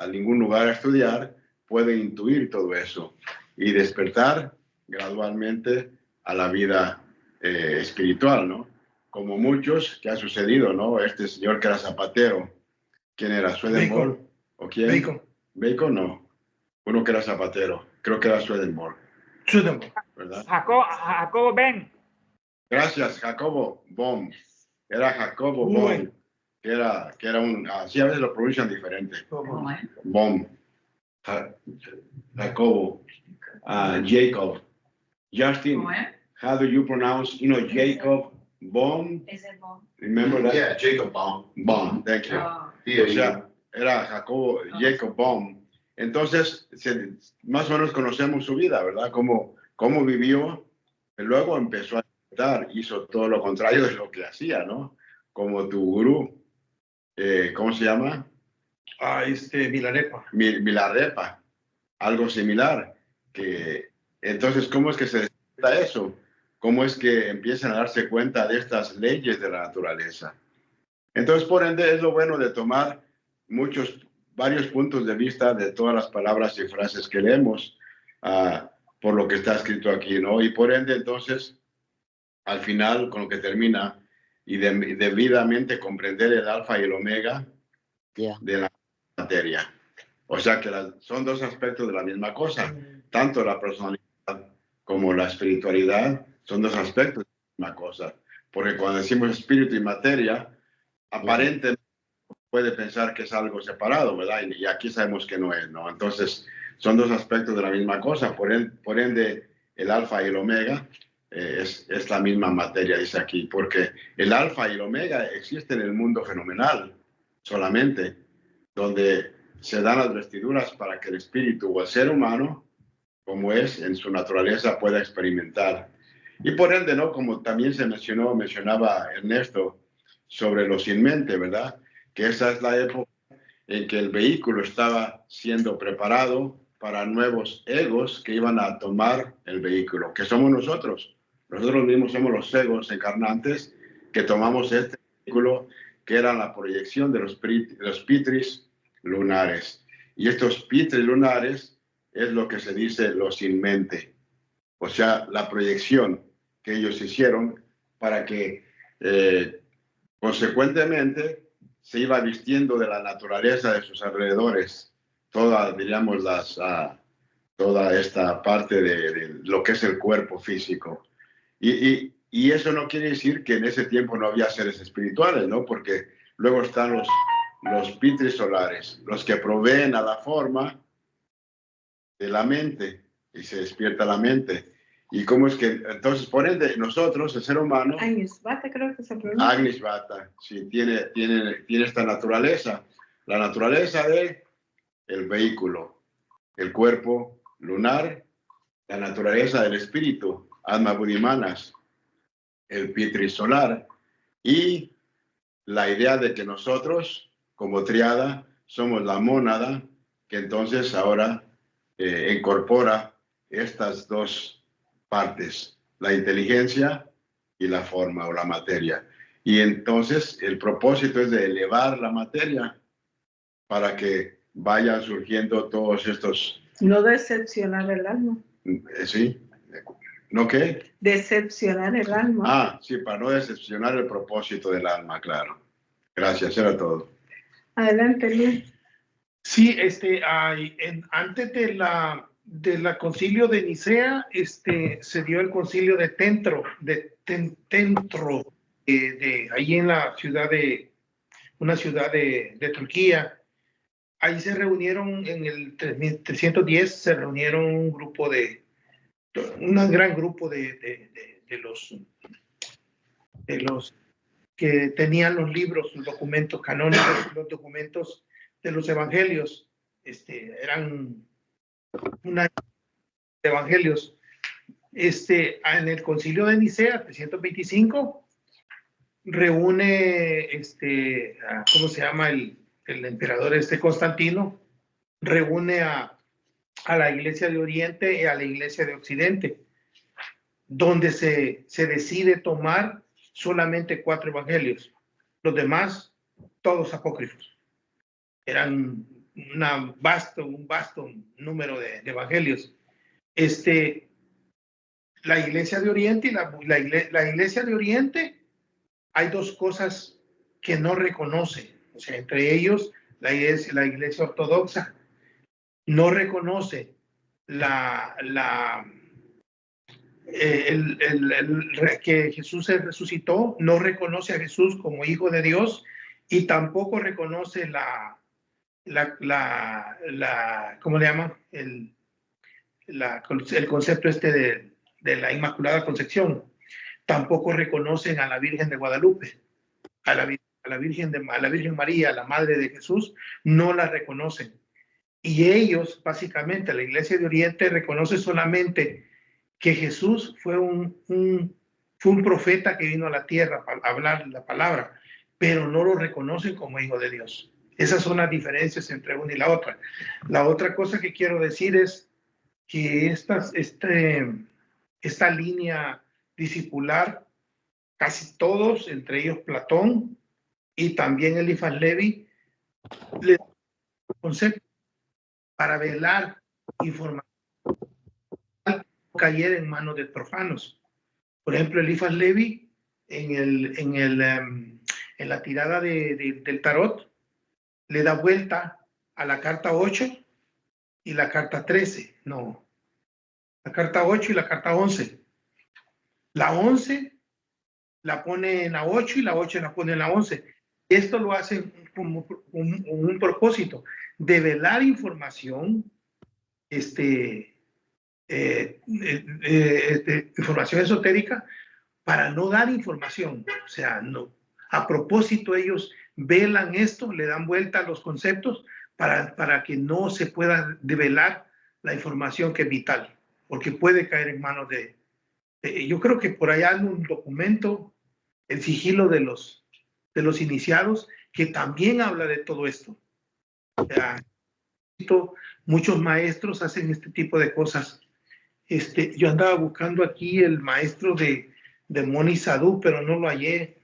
ningún lugar a estudiar, puede intuir todo eso y despertar gradualmente a la vida espiritual, ¿no? Como muchos que ha sucedido, ¿no? Este señor que era zapatero, ¿quién era? ¿Swedenborg? ¿O quién? Bacon. Bacon, no. Uno que era zapatero, creo que era Swedenborg. ¿Verdad? Jacobo Ben. Gracias, Jacobo Bohm. Era Jacobo Bohm, que era un... Así a veces lo pronuncian diferente. Bohm. Jacobo. Jacob. Justin, how do you pronounce, Jacob Bohm? Is it Bohm? Remember that? Yeah, Jacob Bohm. Bohm, thank you. Yeah, O sea, era Jacob Bohm. Entonces, más o menos conocemos su vida, ¿verdad? Cómo vivió. Y luego empezó a meditar, hizo todo lo contrario de lo que hacía, ¿no? Como tu gurú. ¿Cómo se llama? Milarepa. Milarepa. Algo similar. Entonces, ¿cómo es que se despierta eso? ¿Cómo es que empiezan a darse cuenta de estas leyes de la naturaleza? Entonces, por ende, es lo bueno de tomar varios puntos de vista de todas las palabras y frases que leemos por lo que está escrito aquí, ¿no? Y por ende, entonces, al final, con lo que termina, y debidamente comprender el alfa y el omega de la materia. O sea que son dos aspectos de la misma cosa. Tanto la personalidad como la espiritualidad son dos aspectos de la misma cosa. Porque cuando decimos espíritu y materia, aparentemente puede pensar que es algo separado, ¿verdad? Y aquí sabemos que no es, ¿no? Entonces, son dos aspectos de la misma cosa. Por ende, el alfa y el omega es la misma materia, dice aquí, porque el alfa y el omega existen en el mundo fenomenal solamente, donde se dan las vestiduras para que el espíritu o el ser humano, como es en su naturaleza, pueda experimentar. Y por ende, ¿no? Como también mencionaba Ernesto sobre lo sin mente, ¿verdad? Que esa es la época en que el vehículo estaba siendo preparado para nuevos egos que iban a tomar el vehículo, que somos nosotros. Nosotros mismos somos los egos encarnantes que tomamos este vehículo, que era la proyección de los pitris lunares. Y estos pitris lunares es lo que se dice lo sin mente, o sea, la proyección que ellos hicieron para que consecuentemente se iba vistiendo de la naturaleza de sus alrededores, toda, diríamos, toda esta parte de lo que es el cuerpo físico. Y eso no quiere decir que en ese tiempo no había seres espirituales, ¿no? Porque luego están los pitris solares, los que proveen a la forma de la mente, y se despierta la mente. ¿Y cómo es que, entonces, por ende, nosotros, el ser humano... Agnis Vata, creo que se pronuncia. Agnis Vata, sí, tiene esta naturaleza. La naturaleza de el vehículo, el cuerpo lunar, la naturaleza del espíritu, Atma Buddhimanas, el pitri solar, y la idea de que nosotros, como triada, somos la mónada, que entonces ahora incorpora estas dos partes, la inteligencia y la forma o la materia. Y entonces el propósito es de elevar la materia para que vayan surgiendo todos estos... No decepcionar el alma. ¿Sí? ¿No qué? Decepcionar el alma. Ah, sí, para no decepcionar el propósito del alma, claro. Gracias, era todo. Adelante, Luis. Sí, antes de la concilio de Nicea, se dio el concilio de Tentro, ahí en la ciudad una ciudad de Turquía. Ahí se reunieron en el 310, se reunieron un gran grupo de los que tenían los libros, los documentos canónicos, los documentos de los evangelios. Eran una evangelios. En el concilio de Nicea 325 reúne ¿cómo se llama? El emperador Constantino reúne a la Iglesia de Oriente y a la Iglesia de Occidente, donde se decide tomar solamente 4 evangelios, los demás todos apócrifos. Eran un vasto número de evangelios. La Iglesia de Oriente y la Iglesia de Oriente, hay 2 cosas que no reconoce. O sea, entre ellos, la iglesia ortodoxa no reconoce que Jesús se resucitó, no reconoce a Jesús como Hijo de Dios y tampoco reconoce ¿cómo le llaman? El concepto de la Inmaculada Concepción. Tampoco reconocen a la Virgen de Guadalupe, a la Virgen María, la Madre de Jesús, no la reconocen. Y ellos, básicamente, la Iglesia de Oriente reconoce solamente que Jesús fue un profeta que vino a la tierra para hablar la palabra, pero no lo reconocen como Hijo de Dios. Esas son las diferencias entre una y la otra. La otra cosa que quiero decir es que esta línea discipular, casi todos, entre ellos Platón y también Eliphas Levi, le dan concepto para velar información no cayera en manos de profanos. Por ejemplo, Eliphas Levi en la tirada del tarot le da vuelta a la carta 8 y la carta 13. No, la carta 8 y la carta 11. La 11 la pone en la 8 y la 8 la pone en la 11. Esto lo hace como un propósito de velar información información esotérica para no dar información. O sea, no. A propósito, ellos velan esto, le dan vuelta a los conceptos para que no se pueda develar la información que es vital, porque puede caer en manos de yo creo que por allá hay un documento, el sigilo de los iniciados, que también habla de todo esto. O sea, muchos maestros hacen este tipo de cosas. Yo andaba buscando aquí el maestro de Moni Sadhu, pero no lo hallé.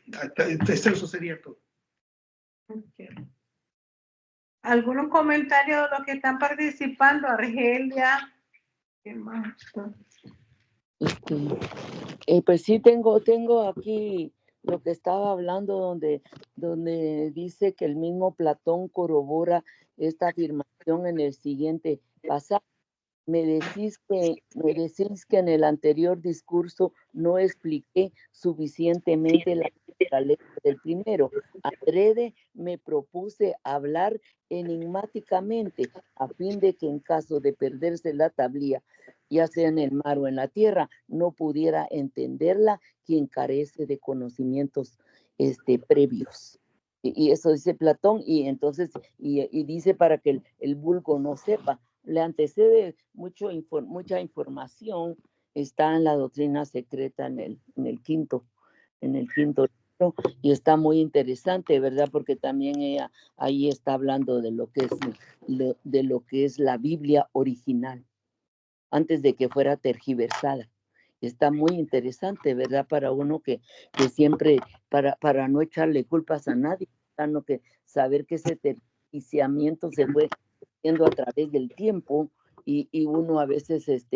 Eso sería todo. Okay. ¿Algunos comentarios de los que están participando? Argelia, ¿qué más? Pues sí, tengo aquí lo que estaba hablando, donde dice que el mismo Platón corrobora esta afirmación en el siguiente pasaje. Me decís que en el anterior discurso no expliqué suficientemente la letra del primero. Adrede me propuse hablar enigmáticamente a fin de que en caso de perderse la tablilla, ya sea en el mar o en la tierra, no pudiera entenderla quien carece de conocimientos previos. Y eso dice Platón, y entonces, y dice para que el vulgo no sepa. Le antecede mucha información, está en la doctrina secreta en el quinto libro, y está muy interesante, ¿verdad? Porque también ella ahí está hablando de lo que es la Biblia original, antes de que fuera tergiversada. Está muy interesante, ¿verdad? Para uno que siempre, para no echarle culpas a nadie, sino que saber que ese tergiversamiento se fue a través del tiempo, y uno a veces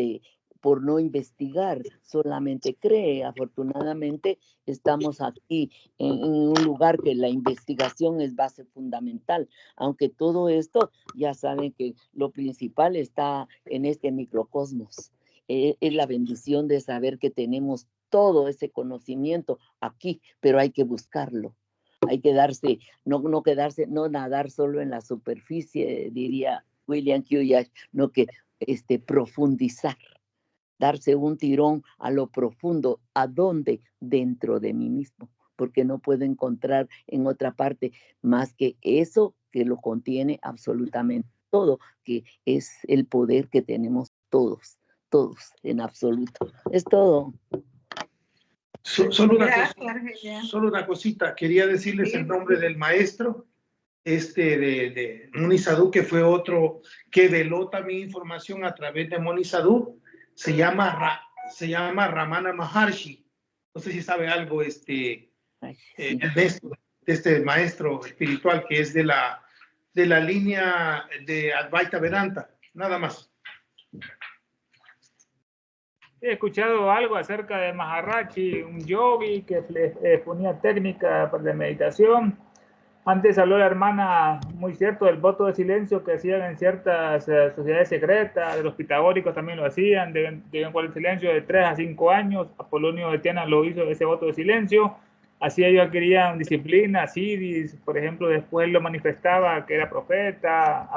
por no investigar solamente cree. Afortunadamente estamos aquí en un lugar que la investigación es base fundamental, aunque todo esto ya saben que lo principal está en este microcosmos. Es la bendición de saber que tenemos todo ese conocimiento aquí, pero hay que buscarlo. Hay que no nadar solo en la superficie, diría William Kuyach, no, que profundizar, darse un tirón a lo profundo. ¿A dónde? Dentro de mí mismo, porque no puedo encontrar en otra parte más que eso que lo contiene absolutamente todo, que es el poder que tenemos todos en absoluto. Es todo. Solo una cosita, quería decirles el nombre del maestro, de Moni Sadhu, que fue otro que veló también información a través de Moni Sadhu. Se llama Ramana Maharshi. No sé si sabe algo, el maestro, este maestro espiritual que es de la línea de Advaita Vedanta, nada más. He escuchado algo acerca de Maharaji, un yogi que ponía técnica de meditación. Antes habló la hermana, muy cierto, del voto de silencio que hacían en ciertas sociedades secretas, de los pitagóricos también lo hacían, de el silencio de 3 a 5 años. Apolonio de Tiana lo hizo, ese voto de silencio. Así ellos adquirían disciplina. Sidis, por ejemplo, después lo manifestaba que era profeta,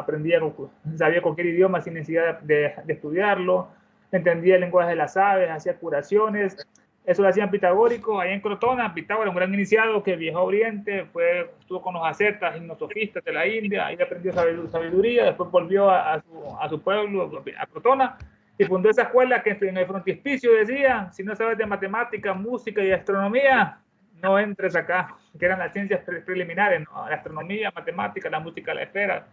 sabía cualquier idioma sin necesidad de estudiarlo, entendía el lenguaje de las aves, hacía curaciones. Eso lo hacían pitagóricos allá en Crotona. Pitágoras, un gran iniciado que viajó a Oriente, estuvo con los ascetas hipnosofistas de la India, ahí aprendió sabiduría, después volvió a su pueblo, a Crotona, y fundó esa escuela que en el frontispicio decía: si no sabes de matemática, música y astronomía, no entres acá, que eran las ciencias preliminares, ¿no? La astronomía, matemática, la música, la esfera.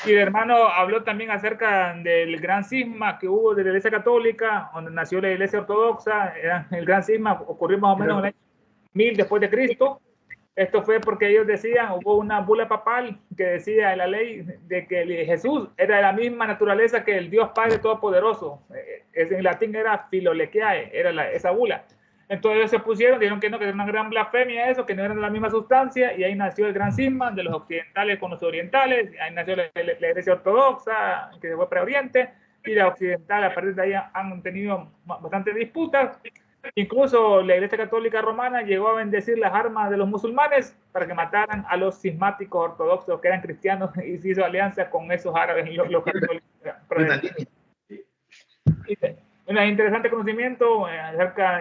Y el hermano habló también acerca del gran cisma que hubo de la Iglesia Católica, donde nació la Iglesia Ortodoxa. El gran cisma ocurrió más o menos en el año 1000 después de Cristo. Esto fue porque ellos decían, hubo una bula papal que decía en la ley de que Jesús era de la misma naturaleza que el Dios Padre Todopoderoso. En latín era filolequiae, era esa bula. Entonces ellos se pusieron, dijeron que no, que era una gran blasfemia eso, que no eran de la misma sustancia, y ahí nació el gran cisma de los occidentales con los orientales. Ahí nació la Iglesia Ortodoxa, que se fue para Oriente, y la occidental. A partir de ahí han tenido bastantes disputas. Incluso la Iglesia Católica Romana llegó a bendecir las armas de los musulmanes para que mataran a los cismáticos ortodoxos que eran cristianos, y se hizo alianza con esos árabes, los católicos. Un interesante conocimiento acerca,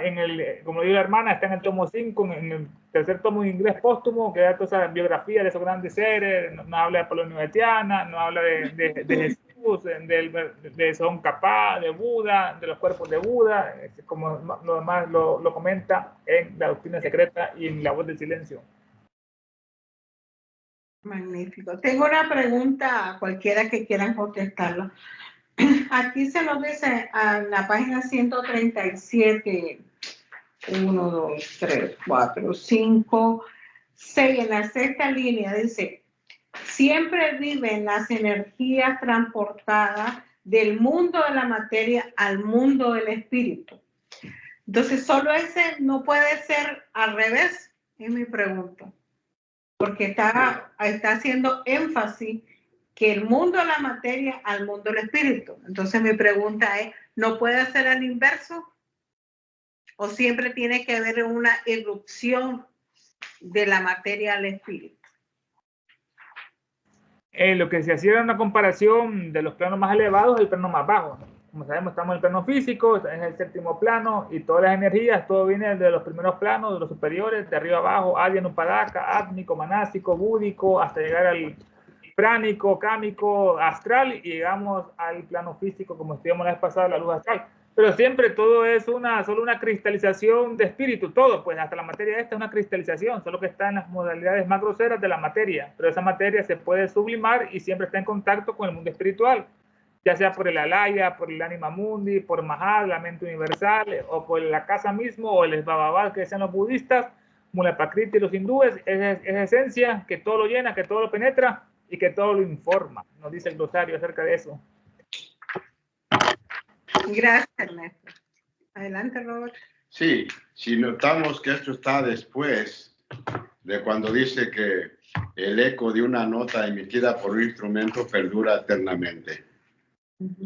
como dijo la hermana, está en el tomo 5, en el tercer tomo de inglés póstumo, que da toda esa biografía de esos grandes seres, no habla de Apolonio de Tiana, no habla de Jesús, de Son Kapá, de Buda, de los cuerpos de Buda, como lo demás lo comenta en La Doctrina Secreta y en La Voz del Silencio. Magnífico. Tengo una pregunta a cualquiera que quieran contestarla. Aquí se nos dice a la página 137, 1, 2, 3, 4, 5, 6, en la sexta línea dice, siempre viven las energías transportadas del mundo de la materia al mundo del espíritu. Entonces, solo ese no puede ser al revés, es mi pregunta. Porque está haciendo énfasis que el mundo de la materia al mundo del espíritu. Entonces mi pregunta es, ¿no puede ser al inverso? ¿O siempre tiene que haber una irrupción de la materia al espíritu? Lo que se hacía era una comparación de los planos más elevados y el plano más bajo. Como sabemos, estamos en el plano físico, es el séptimo plano, y todas las energías, todo viene de los primeros planos, de los superiores, de arriba abajo, Adya, Upadaka, Átmico, Manásico, Búdico, hasta llegar al pránico, cámico, astral, y llegamos al plano físico, como estudiamos la vez pasada, la luz astral. Pero siempre todo es solo una cristalización de espíritu, todo, pues hasta la materia esta es una cristalización, solo que está en las modalidades más groseras de la materia, pero esa materia se puede sublimar y siempre está en contacto con el mundo espiritual, ya sea por el alaya, por el anima mundi, por Mahal, la mente universal, o por la casa mismo, o el Bhabavad que decían los budistas, Mulaprakriti y los hindúes, es esencia que todo lo llena, que todo lo penetra y que todo lo informa. Nos dice el glosario acerca de eso. Gracias, Ernesto. Adelante, Robert. Sí, si notamos que esto está después de cuando dice que el eco de una nota emitida por un instrumento perdura eternamente.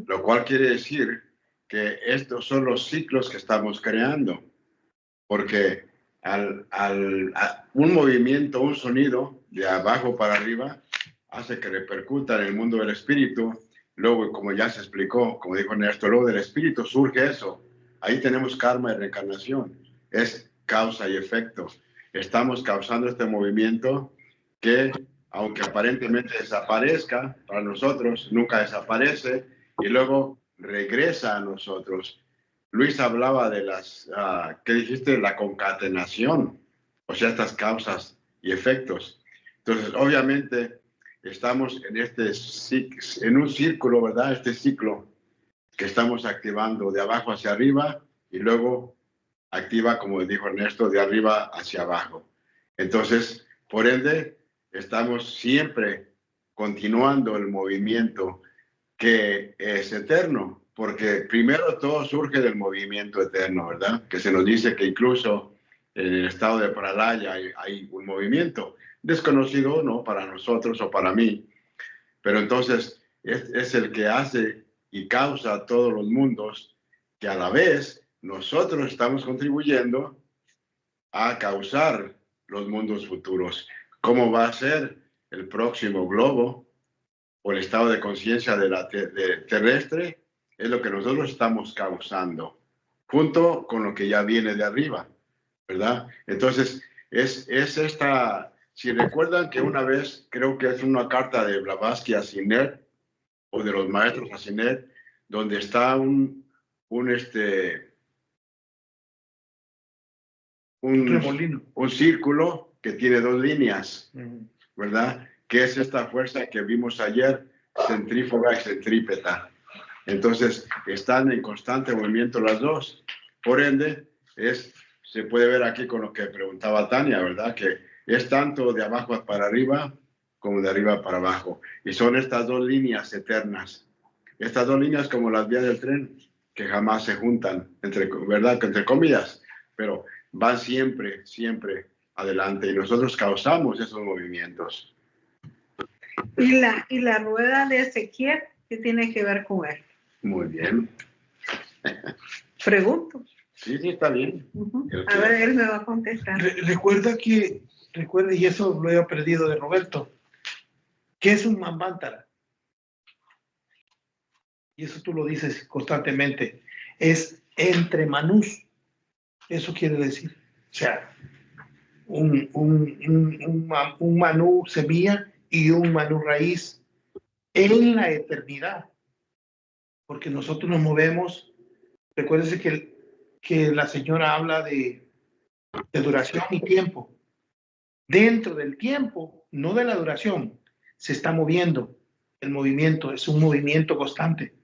Lo cual quiere decir que estos son los ciclos que estamos creando. Porque un movimiento, un sonido de abajo para arriba hace que repercuta en el mundo del espíritu. Luego, como ya se explicó, como dijo Ernesto, luego del espíritu surge eso. Ahí tenemos karma y reencarnación. Es causa y efecto. Estamos causando este movimiento que, aunque aparentemente desaparezca, para nosotros nunca desaparece y luego regresa a nosotros. Luis hablaba de ¿qué dijiste? La concatenación, o sea, estas causas y efectos. Entonces, obviamente, estamos en un círculo, ¿verdad? Este ciclo que estamos activando de abajo hacia arriba y luego activa, como dijo Ernesto, de arriba hacia abajo. Entonces, por ende, estamos siempre continuando el movimiento que es eterno, porque primero todo surge del movimiento eterno, ¿verdad? Que se nos dice que incluso en el estado de Pralaya hay un movimiento desconocido, ¿no? Para nosotros o para mí, pero entonces es el que hace y causa todos los mundos, que a la vez nosotros estamos contribuyendo a causar los mundos futuros. ¿Cómo va a ser el próximo globo o el estado de conciencia terrestre? Es lo que nosotros estamos causando, junto con lo que ya viene de arriba, ¿verdad? Entonces, es esta, si recuerdan que una vez, creo que es una carta de Blavatsky a Sinet, o de los maestros a Sinet, donde está un círculo que tiene dos líneas, ¿verdad? Que es esta fuerza que vimos ayer, centrífuga y centrípeta. Entonces, están en constante movimiento las dos. Por ende, se puede ver aquí con lo que preguntaba Tania, ¿verdad? Que es tanto de abajo para arriba como de arriba para abajo. Y son estas dos líneas eternas. Estas dos líneas como las vías del tren, que jamás se juntan, ¿verdad? Entre comillas, pero van siempre, siempre adelante. Y nosotros causamos esos movimientos. ¿Y la rueda de Ezequiel qué tiene que ver con él? Muy bien. Pregunto. Sí, está bien. A ver, él me va a contestar. Recuerda, y eso lo he aprendido de Roberto, ¿qué es un Manvantara? y eso tú lo dices constantemente, es entre manús. Eso quiere decir, o sea, un manú semilla y un manú raíz en la eternidad, porque nosotros nos movemos. Recuérdense que la señora habla de duración y tiempo. Dentro del tiempo, no de la duración, se está moviendo. El movimiento es un movimiento constante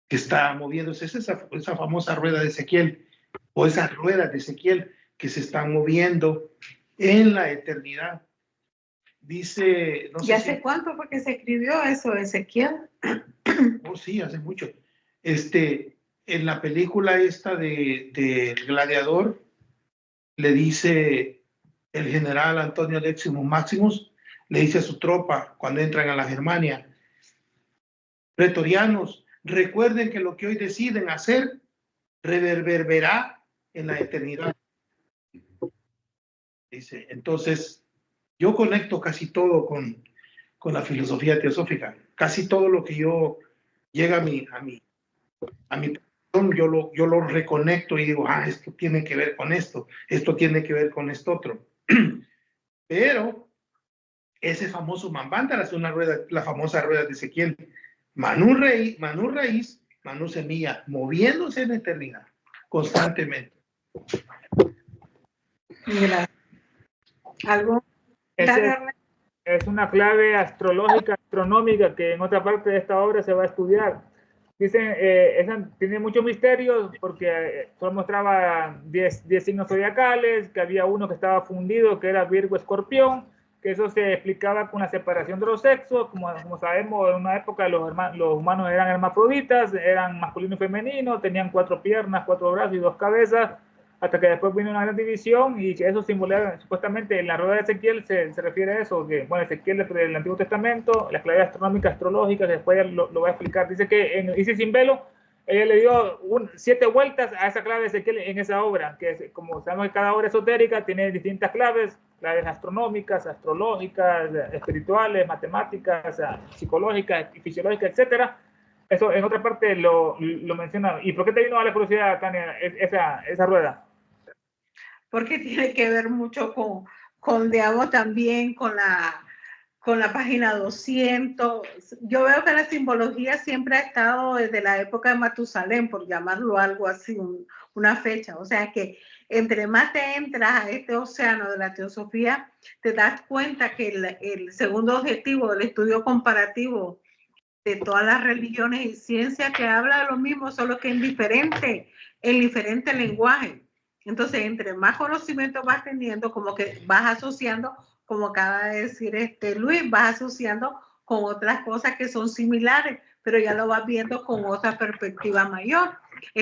que está moviéndose. Es esa famosa rueda de Ezequiel, o esas ruedas de Ezequiel que se están moviendo en la eternidad. Dice, no sé ¿Y hace cuánto fue que se escribió eso, Ezequiel? Oh, sí, hace mucho. En la película esta de Gladiador, le dice el general Antonio Decimus Maximus, le dice a su tropa cuando entran a la Germania: pretorianos, recuerden que lo que hoy deciden hacer reverberará en la eternidad. Dice, entonces, yo conecto casi todo con la filosofía teosófica. Casi todo lo que yo llega a mi yo lo reconecto y digo, esto tiene que ver con esto tiene que ver con esto otro. Pero ese famoso Mambántara es una rueda, la famosa rueda de Ezequiel. Manú raíz, Manú semilla, moviéndose en eternidad, constantemente. Gracias. ¿Algo? Es una clave astrológica, astronómica, que en otra parte de esta obra se va a estudiar. Dicen, tiene muchos misterios porque solo mostraba 10 signos zodiacales, que había uno que estaba fundido, que era Virgo Escorpión, que eso se explicaba con la separación de los sexos. Como sabemos, en una época los humanos eran hermafroditas, eran masculino y femenino, tenían 4 piernas, 4 brazos y 2 cabezas, hasta que después vino una gran división y que eso simboliza, supuestamente en la rueda de Ezequiel se refiere a eso, que bueno, Ezequiel del Antiguo Testamento, las claves astronómicas, astrológicas, después lo va a explicar. Dice que en Isis sin velo, ella le dio 7 vueltas a esa clave de Ezequiel en esa obra, que es, como sabemos que cada obra esotérica tiene distintas claves astronómicas, astrológicas, espirituales, matemáticas, psicológicas, fisiológicas, etcétera. Eso en otra parte lo menciona. ¿Y por qué te vino a la curiosidad, Tania, esa rueda? Porque tiene que ver mucho con digamos, también con la página 200. Yo veo que la simbología siempre ha estado desde la época de Matusalén, por llamarlo algo así, una fecha. O sea que entre más te entras a este océano de la teosofía, te das cuenta que el segundo objetivo del estudio comparativo de todas las religiones y ciencias que habla de lo mismo, solo que en diferente lenguaje. Entonces, entre más conocimiento vas teniendo, como que vas asociando, como acaba de decir Luis, vas asociando con otras cosas que son similares, pero ya lo vas viendo con otra perspectiva mayor.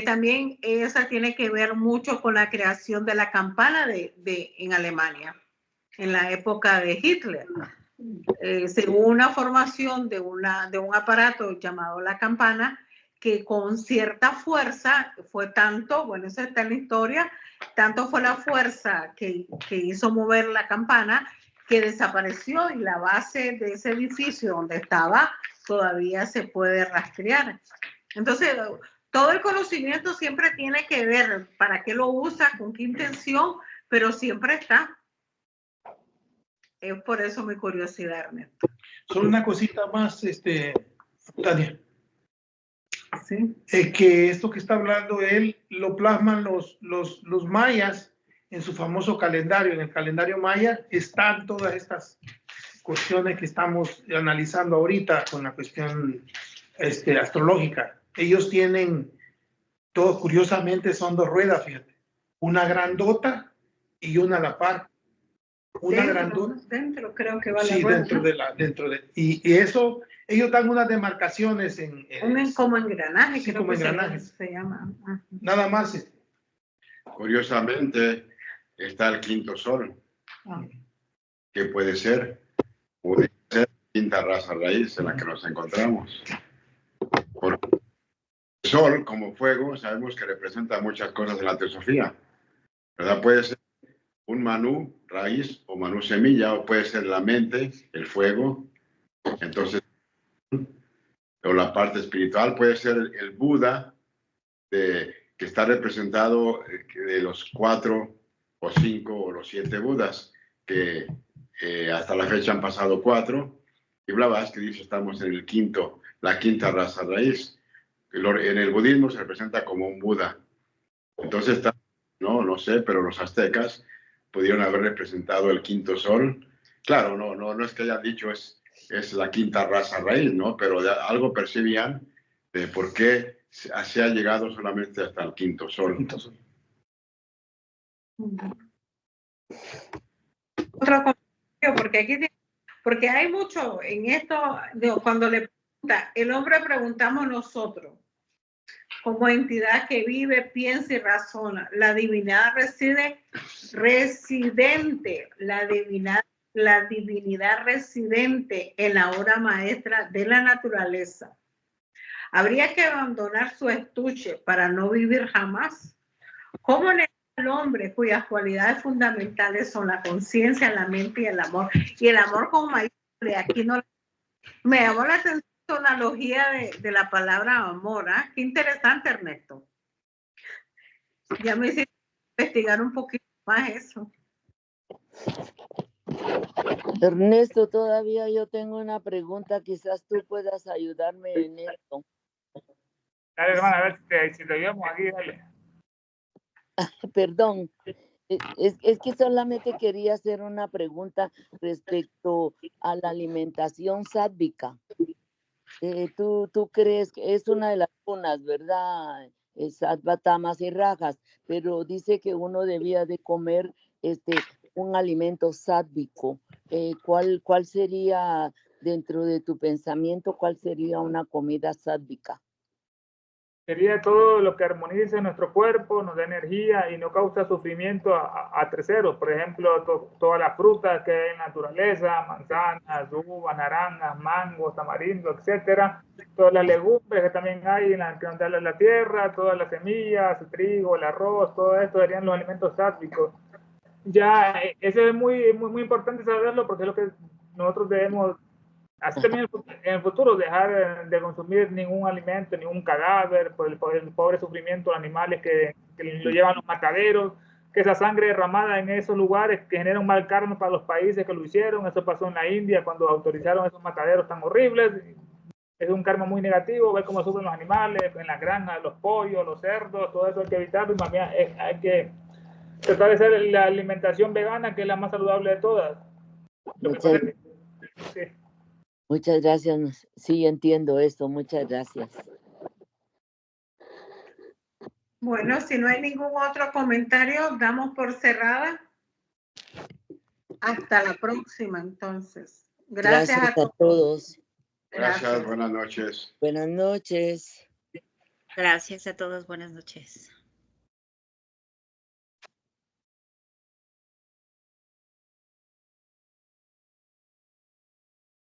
También esa tiene que ver mucho con la creación de la campana en Alemania, en la época de Hitler. Según una formación de un aparato llamado la campana, que con cierta fuerza fue tanto, bueno, eso está en la historia, tanto fue la fuerza que hizo mover la campana que desapareció, y la base de ese edificio donde estaba todavía se puede rastrear. Entonces, todo el conocimiento siempre tiene que ver para qué lo usa, con qué intención, pero siempre está. Es por eso mi curiosidad, Ernesto. Solo una cosita más, Tania. Sí. Que esto que está hablando él lo plasman los mayas en su famoso calendario. En el calendario maya están todas estas cuestiones que estamos analizando ahorita con la cuestión astrológica. Ellos tienen, todos curiosamente son 2 ruedas, fíjate, una grandota y una a la par. Una grandota. Dentro creo que va sí, la rueda. Y eso, ellos dan unas demarcaciones como engranaje, sí, creo como que engranajes. se llama. Nada más. Curiosamente, está el quinto sol, que puede ser quinta raza raíz en la que nos encontramos. Porque el sol, como fuego, sabemos que representa muchas cosas en la teosofía, ¿verdad? Puede ser un manú raíz o manú semilla, o puede ser la mente, el fuego. Entonces, o la parte espiritual, puede ser el Buda, que está representado de los 4 o 5 o los 7 Budas, que hasta la fecha han pasado 4, y Blavatsky dice estamos en el quinto, la quinta raza raíz. En el budismo se representa como un Buda. Entonces, no sé, pero los aztecas pudieron haber representado el quinto sol. Claro, no es que hayan dicho es la quinta raza raíz, ¿no? Pero algo percibían de por qué se ha llegado solamente hasta el quinto sol. Otro comentario, porque hay mucho en esto, cuando le pregunta, el hombre preguntamos nosotros, como entidad que vive, piensa y razona. La divinidad residente, la divinidad residente en la obra maestra de la naturaleza. Habría que abandonar su estuche para no vivir jamás. ¿Cómo negar al hombre cuyas cualidades fundamentales son la conciencia, la mente y el amor? Y el amor con mayúscula, aquí no. Me llamó la atención la analogía de la palabra amor. ¿Ah? Qué interesante, Ernesto. Ya me hiciste investigar un poquito más eso. Ernesto, todavía yo tengo una pregunta, quizás tú puedas ayudarme en esto. Dale, hermana, a ver si te ayudamos aquí, dale. Perdón, es que solamente quería hacer una pregunta respecto a la alimentación sádvica. ¿Tú crees que es una de las unas, verdad? Sattva, tamas y rajas, pero dice que uno debía de comer un alimento sádvico. ¿Cuál sería, dentro de tu pensamiento, cuál sería una comida sádvica? Sería todo lo que armonice nuestro cuerpo, nos da energía y no causa sufrimiento a terceros. Por ejemplo, todas las frutas que hay en la naturaleza, manzanas, uvas, naranjas, mangos, tamarindo, etcétera. Todas las legumbres que también hay en la tierra, todas las semillas, el trigo, el arroz, todo esto serían los alimentos sádvicos. Ya, eso es muy importante saberlo porque es lo que nosotros debemos. Así también en el futuro dejar de consumir ningún alimento, ningún cadáver, por el pobre sufrimiento de animales que lo llevan los mataderos, que esa sangre derramada en esos lugares que genera un mal karma para los países que lo hicieron. Eso pasó en la India cuando autorizaron esos mataderos tan horribles. Es un karma muy negativo, ver cómo sufren los animales, en las granjas, los pollos, los cerdos, todo eso hay que evitarlo y más bien hay que tratar de hacer la alimentación vegana, que es la más saludable de todas. Muchas gracias. Sí, entiendo esto. Muchas gracias. Bueno, si no hay ningún otro comentario, damos por cerrada. Hasta la próxima, entonces. Gracias a todos. Gracias, buenas noches. Buenas noches. Gracias a todos, buenas noches.